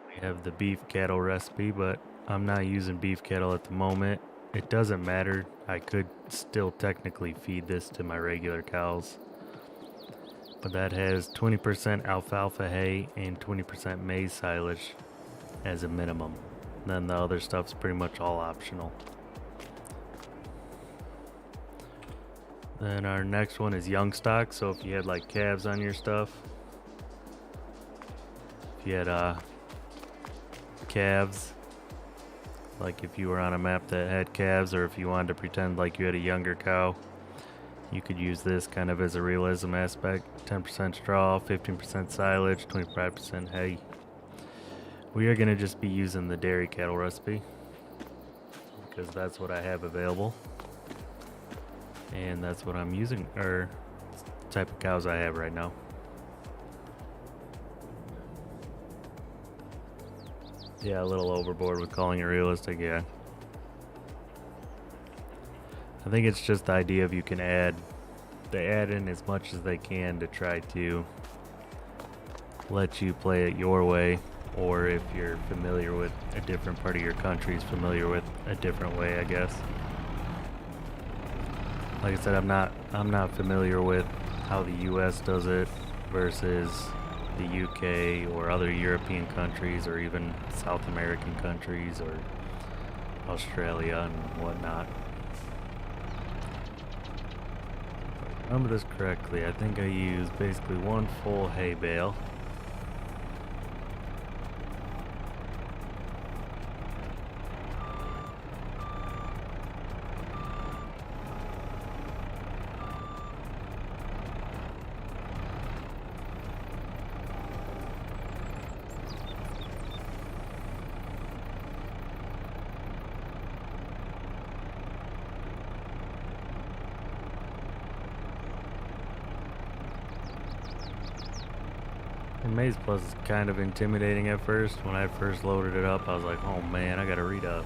We have the beef cattle recipe, but I'm not using beef cattle at the moment. It doesn't matter. I could still technically feed this to my regular cows. But that has 20% alfalfa hay and 20% maize silage as a minimum. Then the other stuff's pretty much all optional. Then our next one is young stock. So if you had like calves on your stuff, if you had calves, like if you were on a map that had calves, or if you wanted to pretend like you had a younger cow, you could use this kind of as a realism aspect. 10% straw, 15% silage, 25% hay. We are going to just be using the dairy cattle recipe because that's what I have available. And that's what I'm using, or type of cows I have right now. Yeah, a little overboard with calling it realistic, yeah. I think it's just the idea of you can they add in as much as they can to try to let you play it your way, or if you're familiar with a different part of your country is familiar with a different way, I guess. Like I said, I'm not familiar with how the US does it versus the UK or other European countries, or even South American countries, or Australia and whatnot. If I remember this correctly, I think I used basically one full hay bale. And MaizePlus is kind of intimidating at first. When I first loaded it up, I was like, oh man, I gotta read a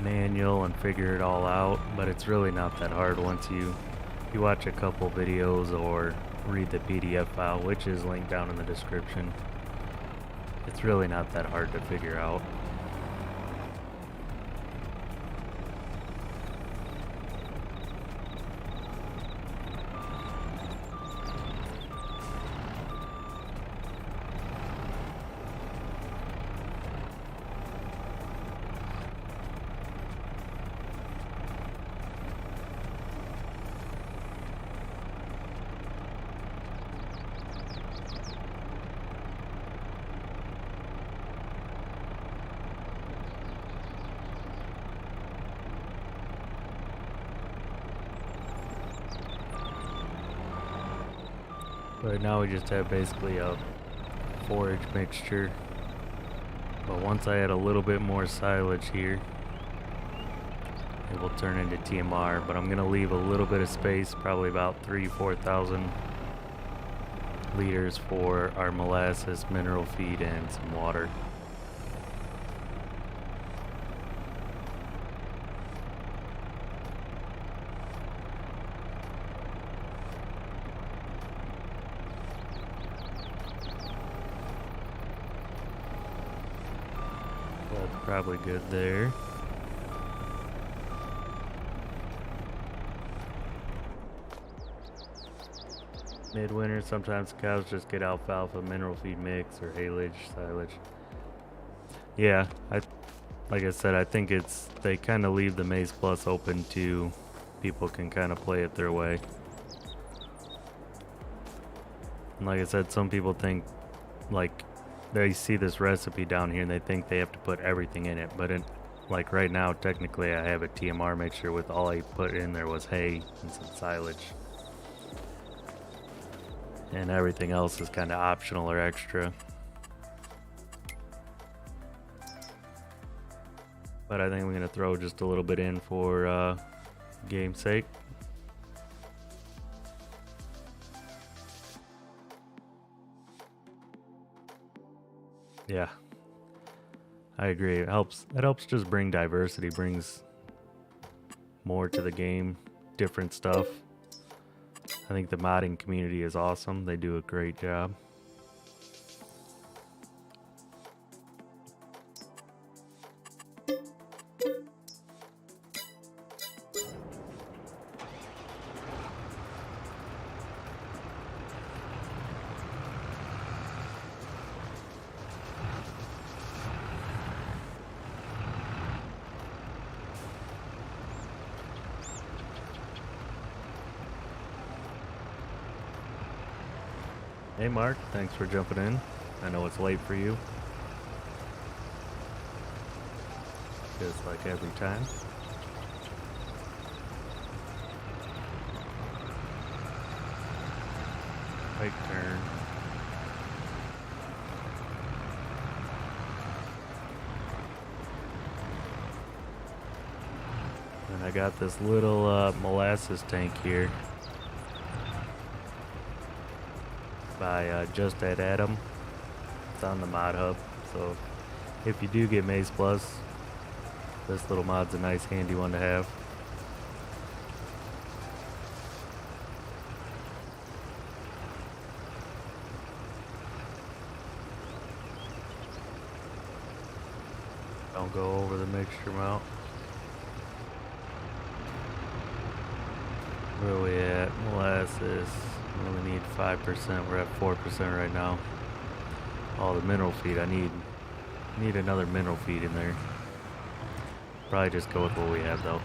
manual and figure it all out. But it's really not that hard once you watch a couple videos or read the PDF file, which is linked down in the description. It's really not that hard to figure out. Right now we just have basically a forage mixture, but once I add a little bit more silage here, it will turn into TMR. But I'm gonna leave a little bit of space, probably about 3,000–4,000 liters for our molasses, mineral feed, and some water. That's probably good there. Midwinter, sometimes cows just get alfalfa, mineral feed mix, or haylage, silage. Yeah, like I said, I think they kind of leave the MaizePlus open to people can kind of play it their way. And like I said, some people think, like, they see this recipe down here and they think they have to put everything in it, but like right now, technically I have a TMR mixture with all I put in there was hay and some silage. And everything else is kind of optional or extra. But I think I'm going to throw just a little bit in for game's sake. Yeah, I agree. It helps just bring diversity, brings more to the game, different stuff. I think the modding community is awesome. They do a great job. Hey Mark, thanks for jumping in. I know it's late for you. Just like every time. Right turn. And I got this little molasses tank here. By just at Adam. It's on the mod hub, so if you do get MaizePlus, this little mod's a nice handy one to have. Don't go over the mixture amount. Where are we at? Molasses. We only need 5%. We're at 4% right now. Oh, the mineral feed. I need another mineral feed in there. Probably just go with what we have though.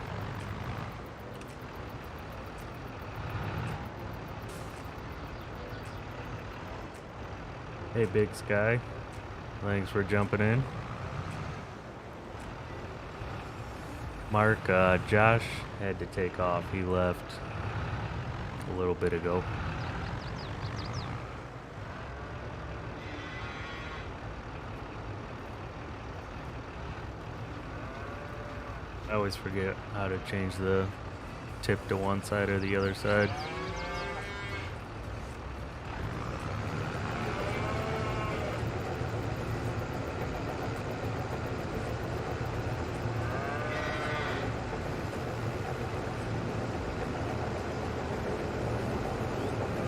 Hey, Big Sky. Thanks for jumping in. Mark, Josh had to take off. He left a little bit ago. I always forget how to change the tip to one side or the other side.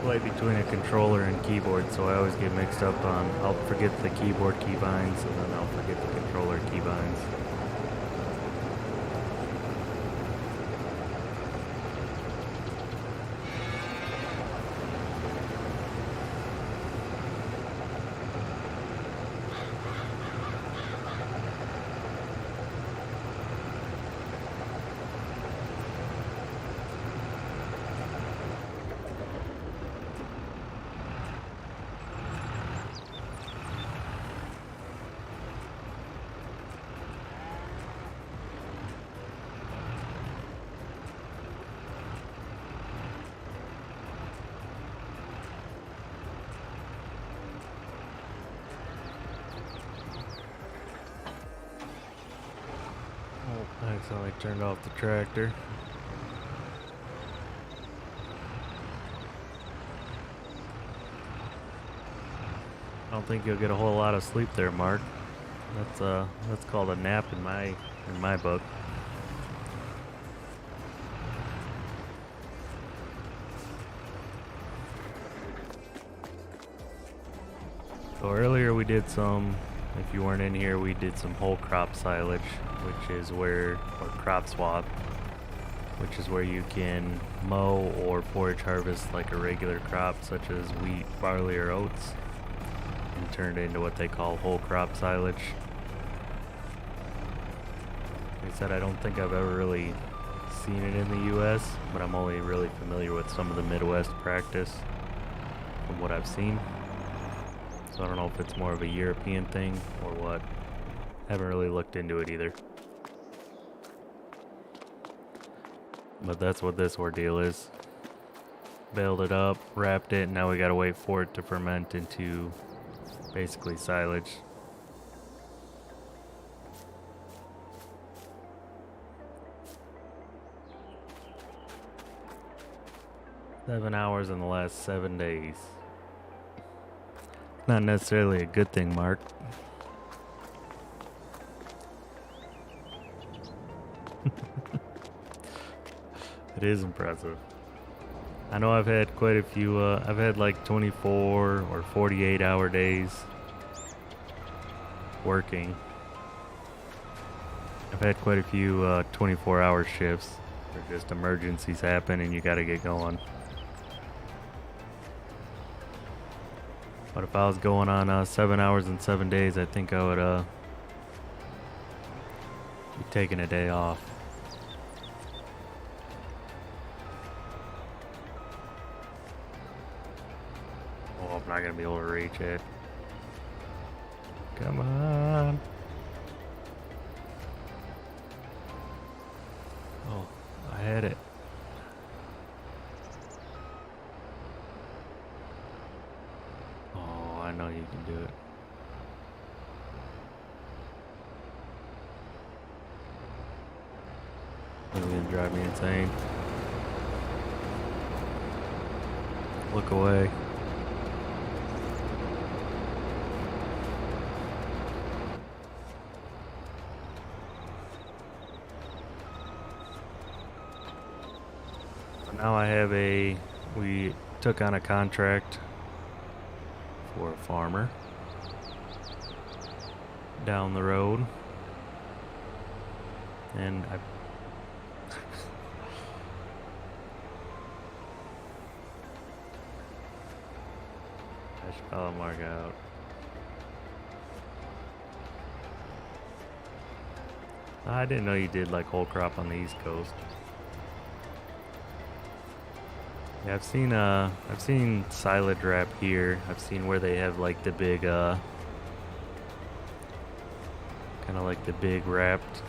Play between a controller and keyboard, so I always get mixed up on, I'll forget the keyboard keybinds and then I'll forget the controller keybinds. I accidentally turned off the tractor. I don't think you'll get a whole lot of sleep there, Mark. That's called a nap in my book. So earlier we did some, if you weren't in here, we did some wholecrop silage, which is where, or cropswath, which is where you can mow or forage harvest like a regular crop such as wheat, barley, or oats, and turn it into what they call whole crop silage. Like I said, I don't think I've ever really seen it in the US, but I'm only really familiar with some of the Midwest practice from what I've seen. So I don't know if it's more of a European thing or what. Haven't really looked into it either. But that's what this ordeal is. Baled it up, wrapped it, and now we gotta wait for it to ferment into basically silage. "7 hours in the last 7 days." Not necessarily a good thing, Mark. It is impressive. I know I've had quite a few, I've had like 24 or 48 hour days working. I've had quite a few 24-hour shifts where just emergencies happen and you gotta get going. But if I was going on 7 hours and 7 days, I think I would be taking a day off. Oh, I'm not gonna be able to reach it. Come on. Oh, I had it. Oh, I know you can do it. It's gonna drive me insane. Look away. Now I have we took on a contract for a farmer down the road, and I should spell mark out. I didn't know you did like whole crop on the East Coast. Yeah, I've seen silage wrap here. I've seen where they have like the big kind of like the big wrapped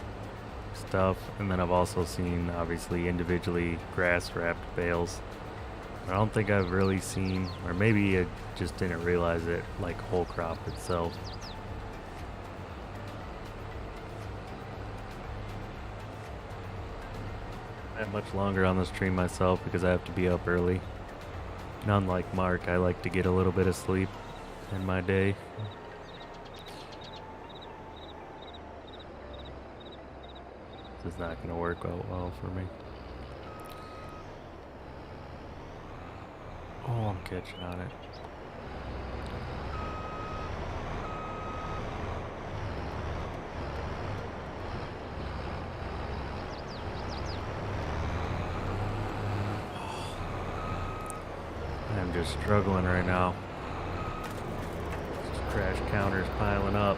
stuff, and then I've also seen obviously individually grass wrapped bales. I don't think I've really seen, or maybe I just didn't realize it, like whole crop itself. Much longer on the stream myself because I have to be up early. And unlike Mark, I like to get a little bit of sleep in my day. This is not going to work out well for me. Oh, I'm catching on it. I'm just struggling right now. Just crash counters piling up.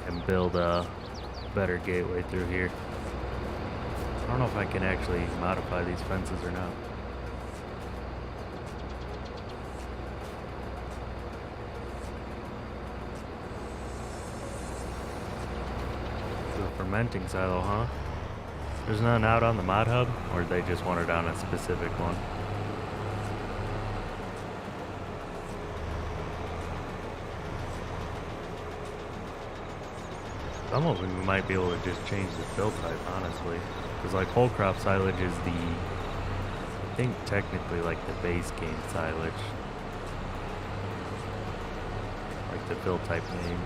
And build a better gateway through here. I don't know if I can actually modify these fences or not. The fermenting silo, huh? There's none out on the mod hub, or they just wanted on a specific one? Some of them we might be able to just change the fill type, honestly. Because like Wholecrop Silage is the, I think technically like the base game silage. Like the fill type name.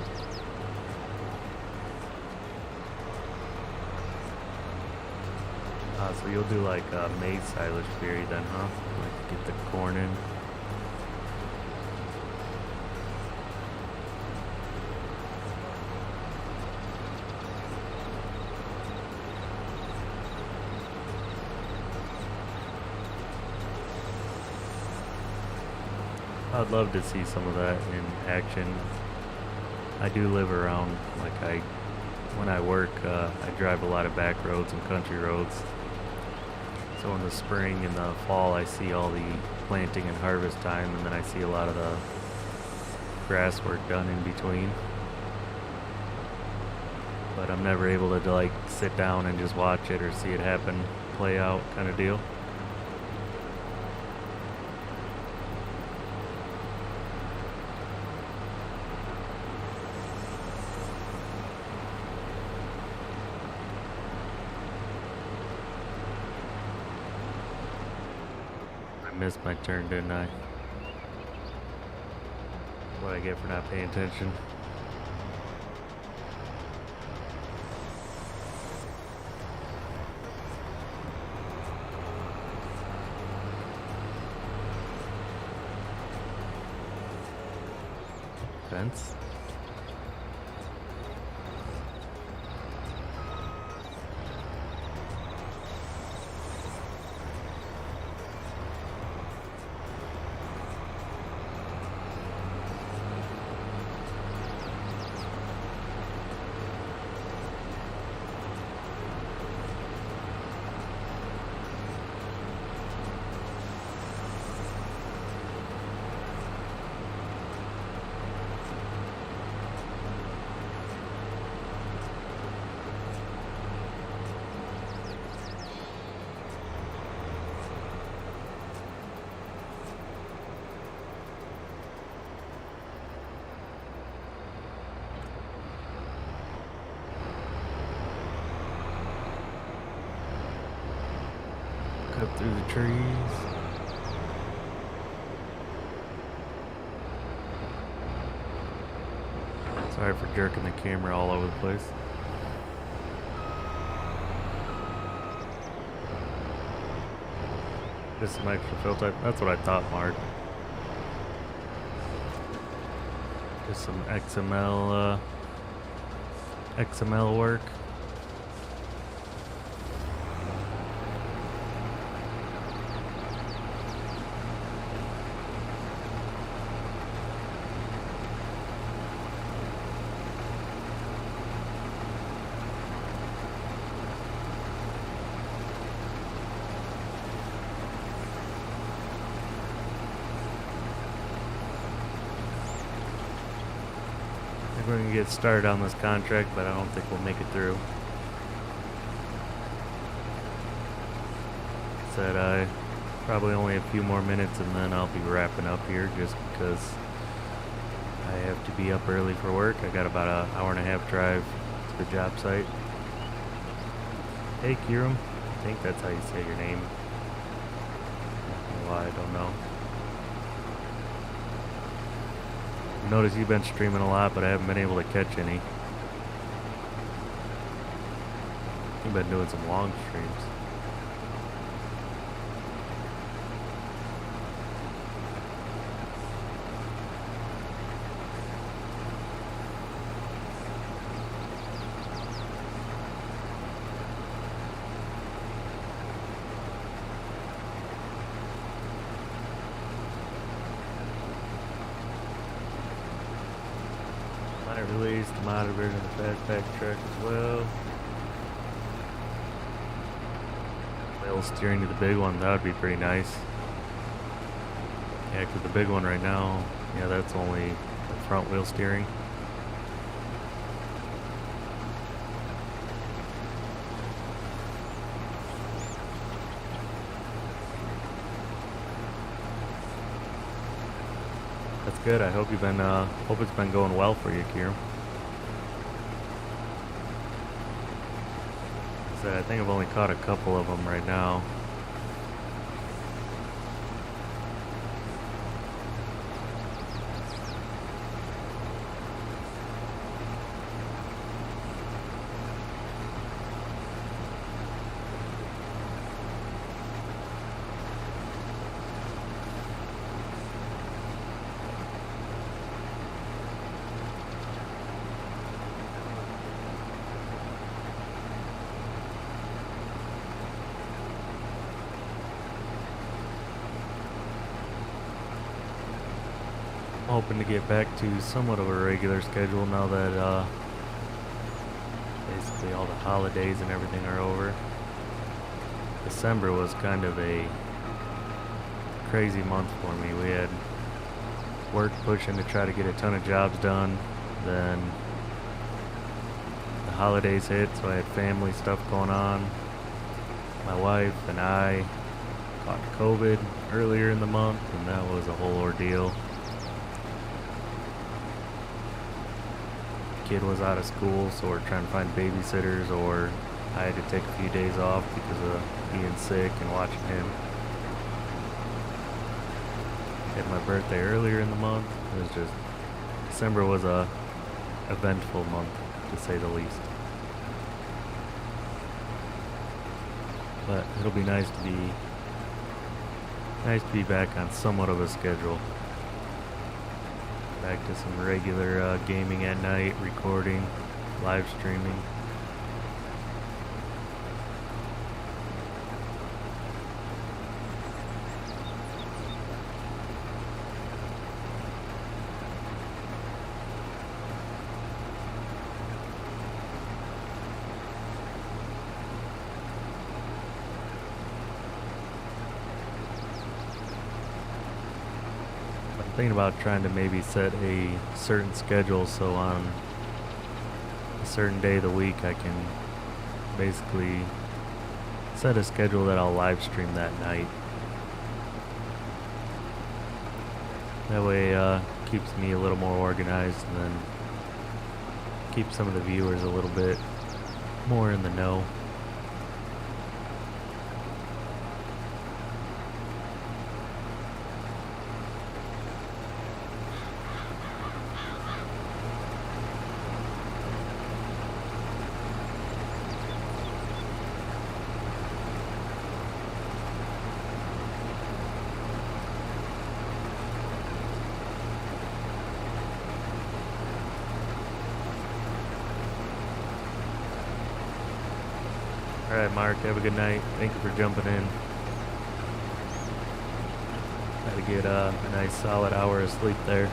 So you'll do like maize silage theory then, huh? Like get the corn in. I'd love to see some of that in action. I do live around, like when I work, I drive a lot of back roads and country roads. So in the spring and the fall, I see all the planting and harvest time, and then I see a lot of the grass work done in between. but I'm never able to like sit down and just watch it or see it happen, play out kind of deal. I missed my turn, didn't I? What I get for not paying attention. Fence. Cut through the trees. Sorry for jerking the camera all over the place. Just some extra fill type. That's what I thought, Mark. Just some XML work. We're gonna get started on this contract, but I don't think we'll make it through. Said I probably only a few more minutes and then I'll be wrapping up here just because I have to be up early for work. I got about an hour and a half drive to the job site. Hey Kiram, I think that's how you say your name. Why, I don't know. Notice you've been streaming a lot, but I haven't been able to catch any. You've been doing some long streams. Released the modded version of the fastback truck as well. Wheel steering to the big one, that would be pretty nice. Yeah, because the big one right now, yeah, that's only the front wheel steering. That's good. I hope you've been. Hope it's been going well for you, Kieran. I think I've only caught a couple of them right now. I'm hoping to get back to somewhat of a regular schedule now that basically all the holidays and everything are over. December was kind of a crazy month for me. We had work pushing to try to get a ton of jobs done. Then the holidays hit, so I had family stuff going on. My wife and I caught COVID earlier in the month, and that was a whole ordeal. Kid was out of school, so we're trying to find babysitters, or I had to take a few days off because of being sick and watching him. Had my birthday earlier in the month. It was just, December was a eventful month, to say the least. But it'll be nice to be back on somewhat of a schedule. Back to some regular gaming at night, recording, live streaming. Thinking about trying to maybe set a certain schedule so on a certain day of the week I can basically set a schedule that I'll live stream that night. That way keeps me a little more organized, and then keeps some of the viewers a little bit more in the know. Alright, Mark, have a good night. Thank you for jumping in. Had to get a nice solid hour of sleep there.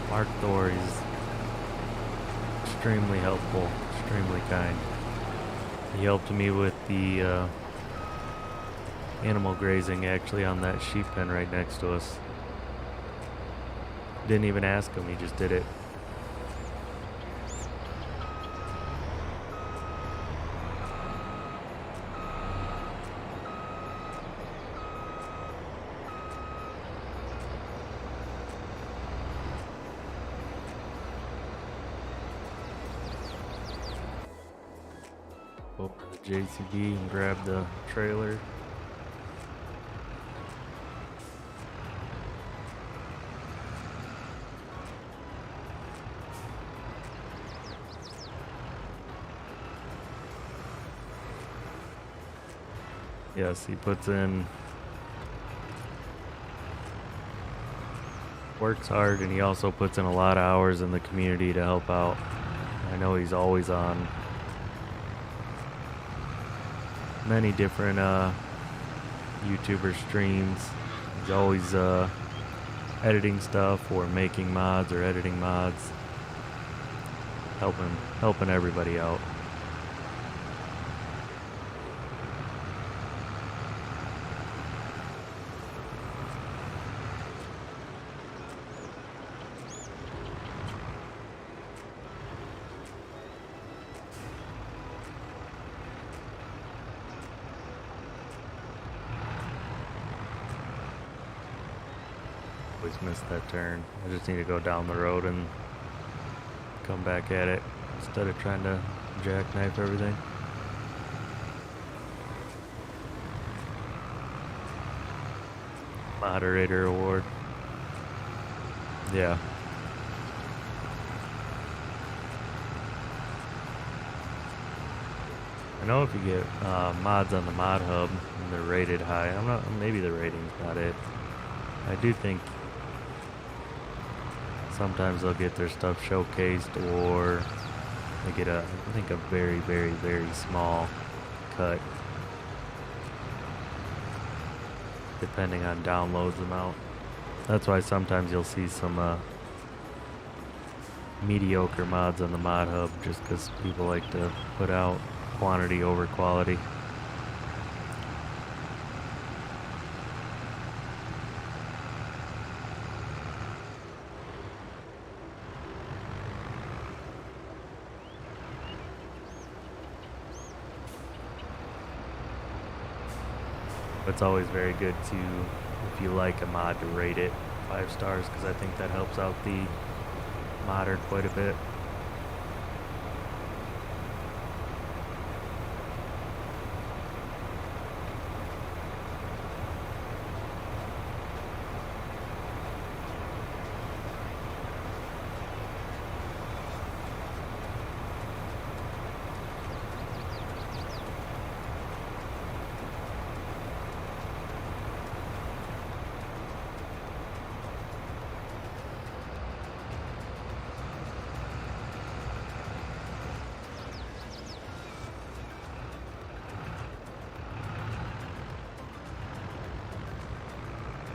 Mark Thor is extremely helpful, extremely kind. He helped me with the animal grazing actually on that sheep pen right next to us. Didn't even ask him, he just did it. Over to the JCB and grab the trailer. Yes, he puts in, works hard, and he also puts in a lot of hours in the community to help out. I know he's always on many different YouTuber streams. He's always editing stuff or making mods or editing mods, helping everybody out. always miss that turn. I just need to go down the road and come back at it instead of trying to jackknife everything. Moderator award. Yeah. I know if you get mods on the mod hub and they're rated high, maybe the rating's not it. I do think sometimes they'll get their stuff showcased, or they get I think a very, very, very small cut, depending on downloads amount. That's why sometimes you'll see some mediocre mods on the mod hub, just because people like to put out quantity over quality. It's always very good to, if you like a mod, to rate it 5 stars, because I think that helps out the modder quite a bit.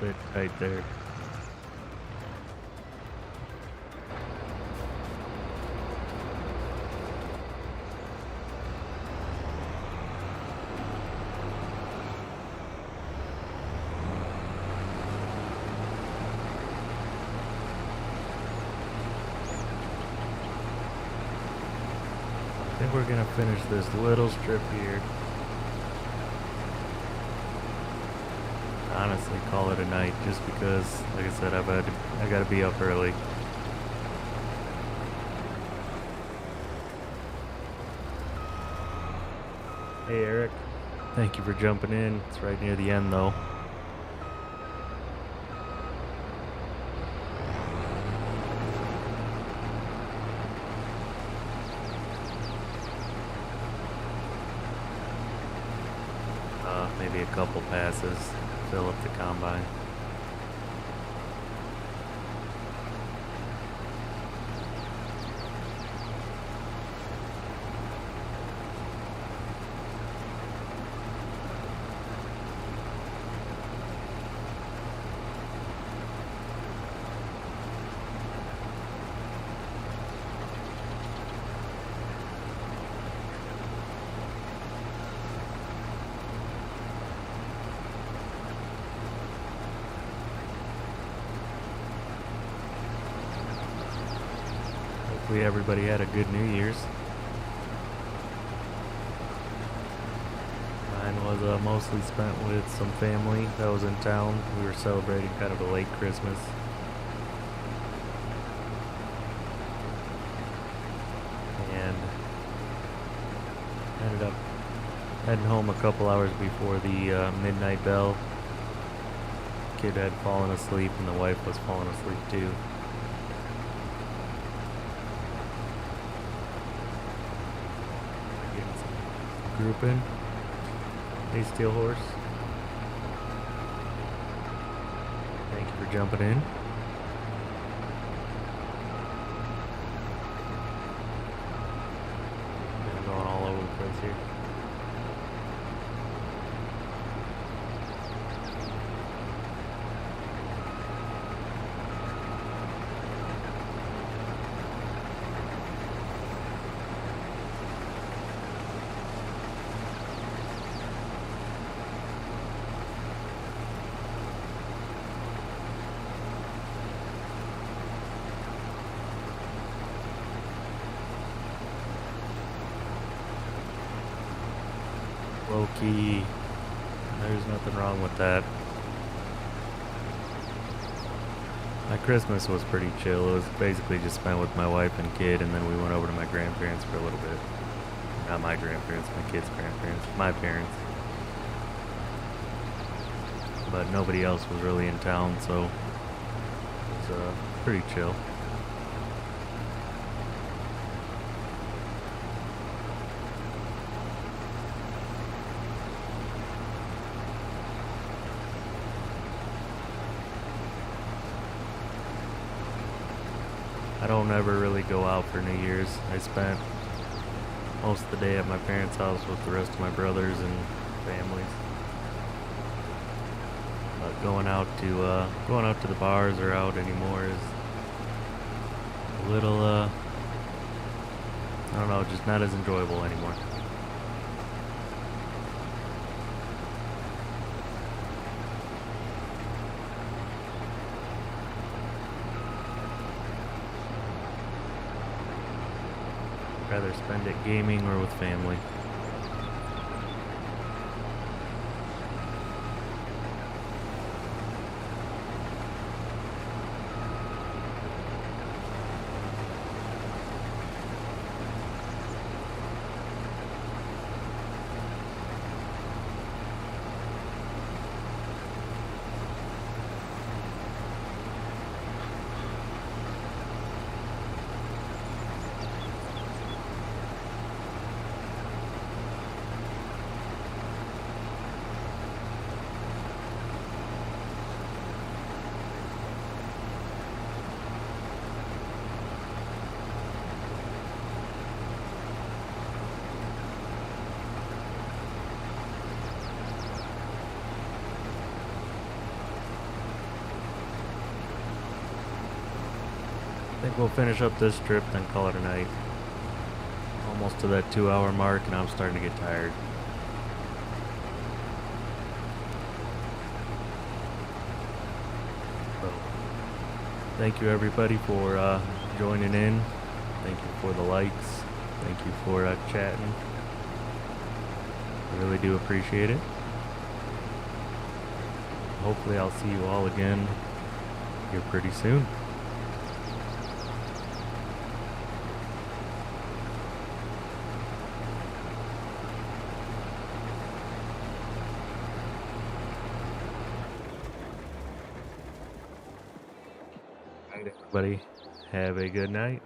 Bit tight there. I think we're gonna finish this little strip here. Honestly, call it a night, just because, like I said, I gotta be up early. Hey Eric, thank you for jumping in. It's right near the end though. Maybe a couple passes, fill up the combine. Hopefully everybody had a good New Year's. Mine was mostly spent with some family that was in town. We were celebrating kind of a late Christmas. And ended up heading home a couple hours before the midnight bell. Kid had fallen asleep and the wife was falling asleep too. Group in. Hey Steel Horse. Thank you for jumping in. I'm going all over the place here. Low-key, there's nothing wrong with that. My Christmas was pretty chill. It was basically just spent with my wife and kid, and then we went over to my grandparents for a little bit. Not my grandparents, my kids' grandparents, my parents. But nobody else was really in town, so it was pretty chill. I don't ever really go out for New Year's. I spent most of the day at my parents' house with the rest of my brothers and families. But going out to the bars or out anymore is a little I don't know, just not as enjoyable anymore. Rather spend it gaming or with family. I think we'll finish up this trip, then call it a night. Almost to that 2-hour mark, and I'm starting to get tired. So, thank you everybody for joining in. Thank you for the likes. Thank you for chatting. I really do appreciate it. Hopefully I'll see you all again here pretty soon. Everybody, have a good night.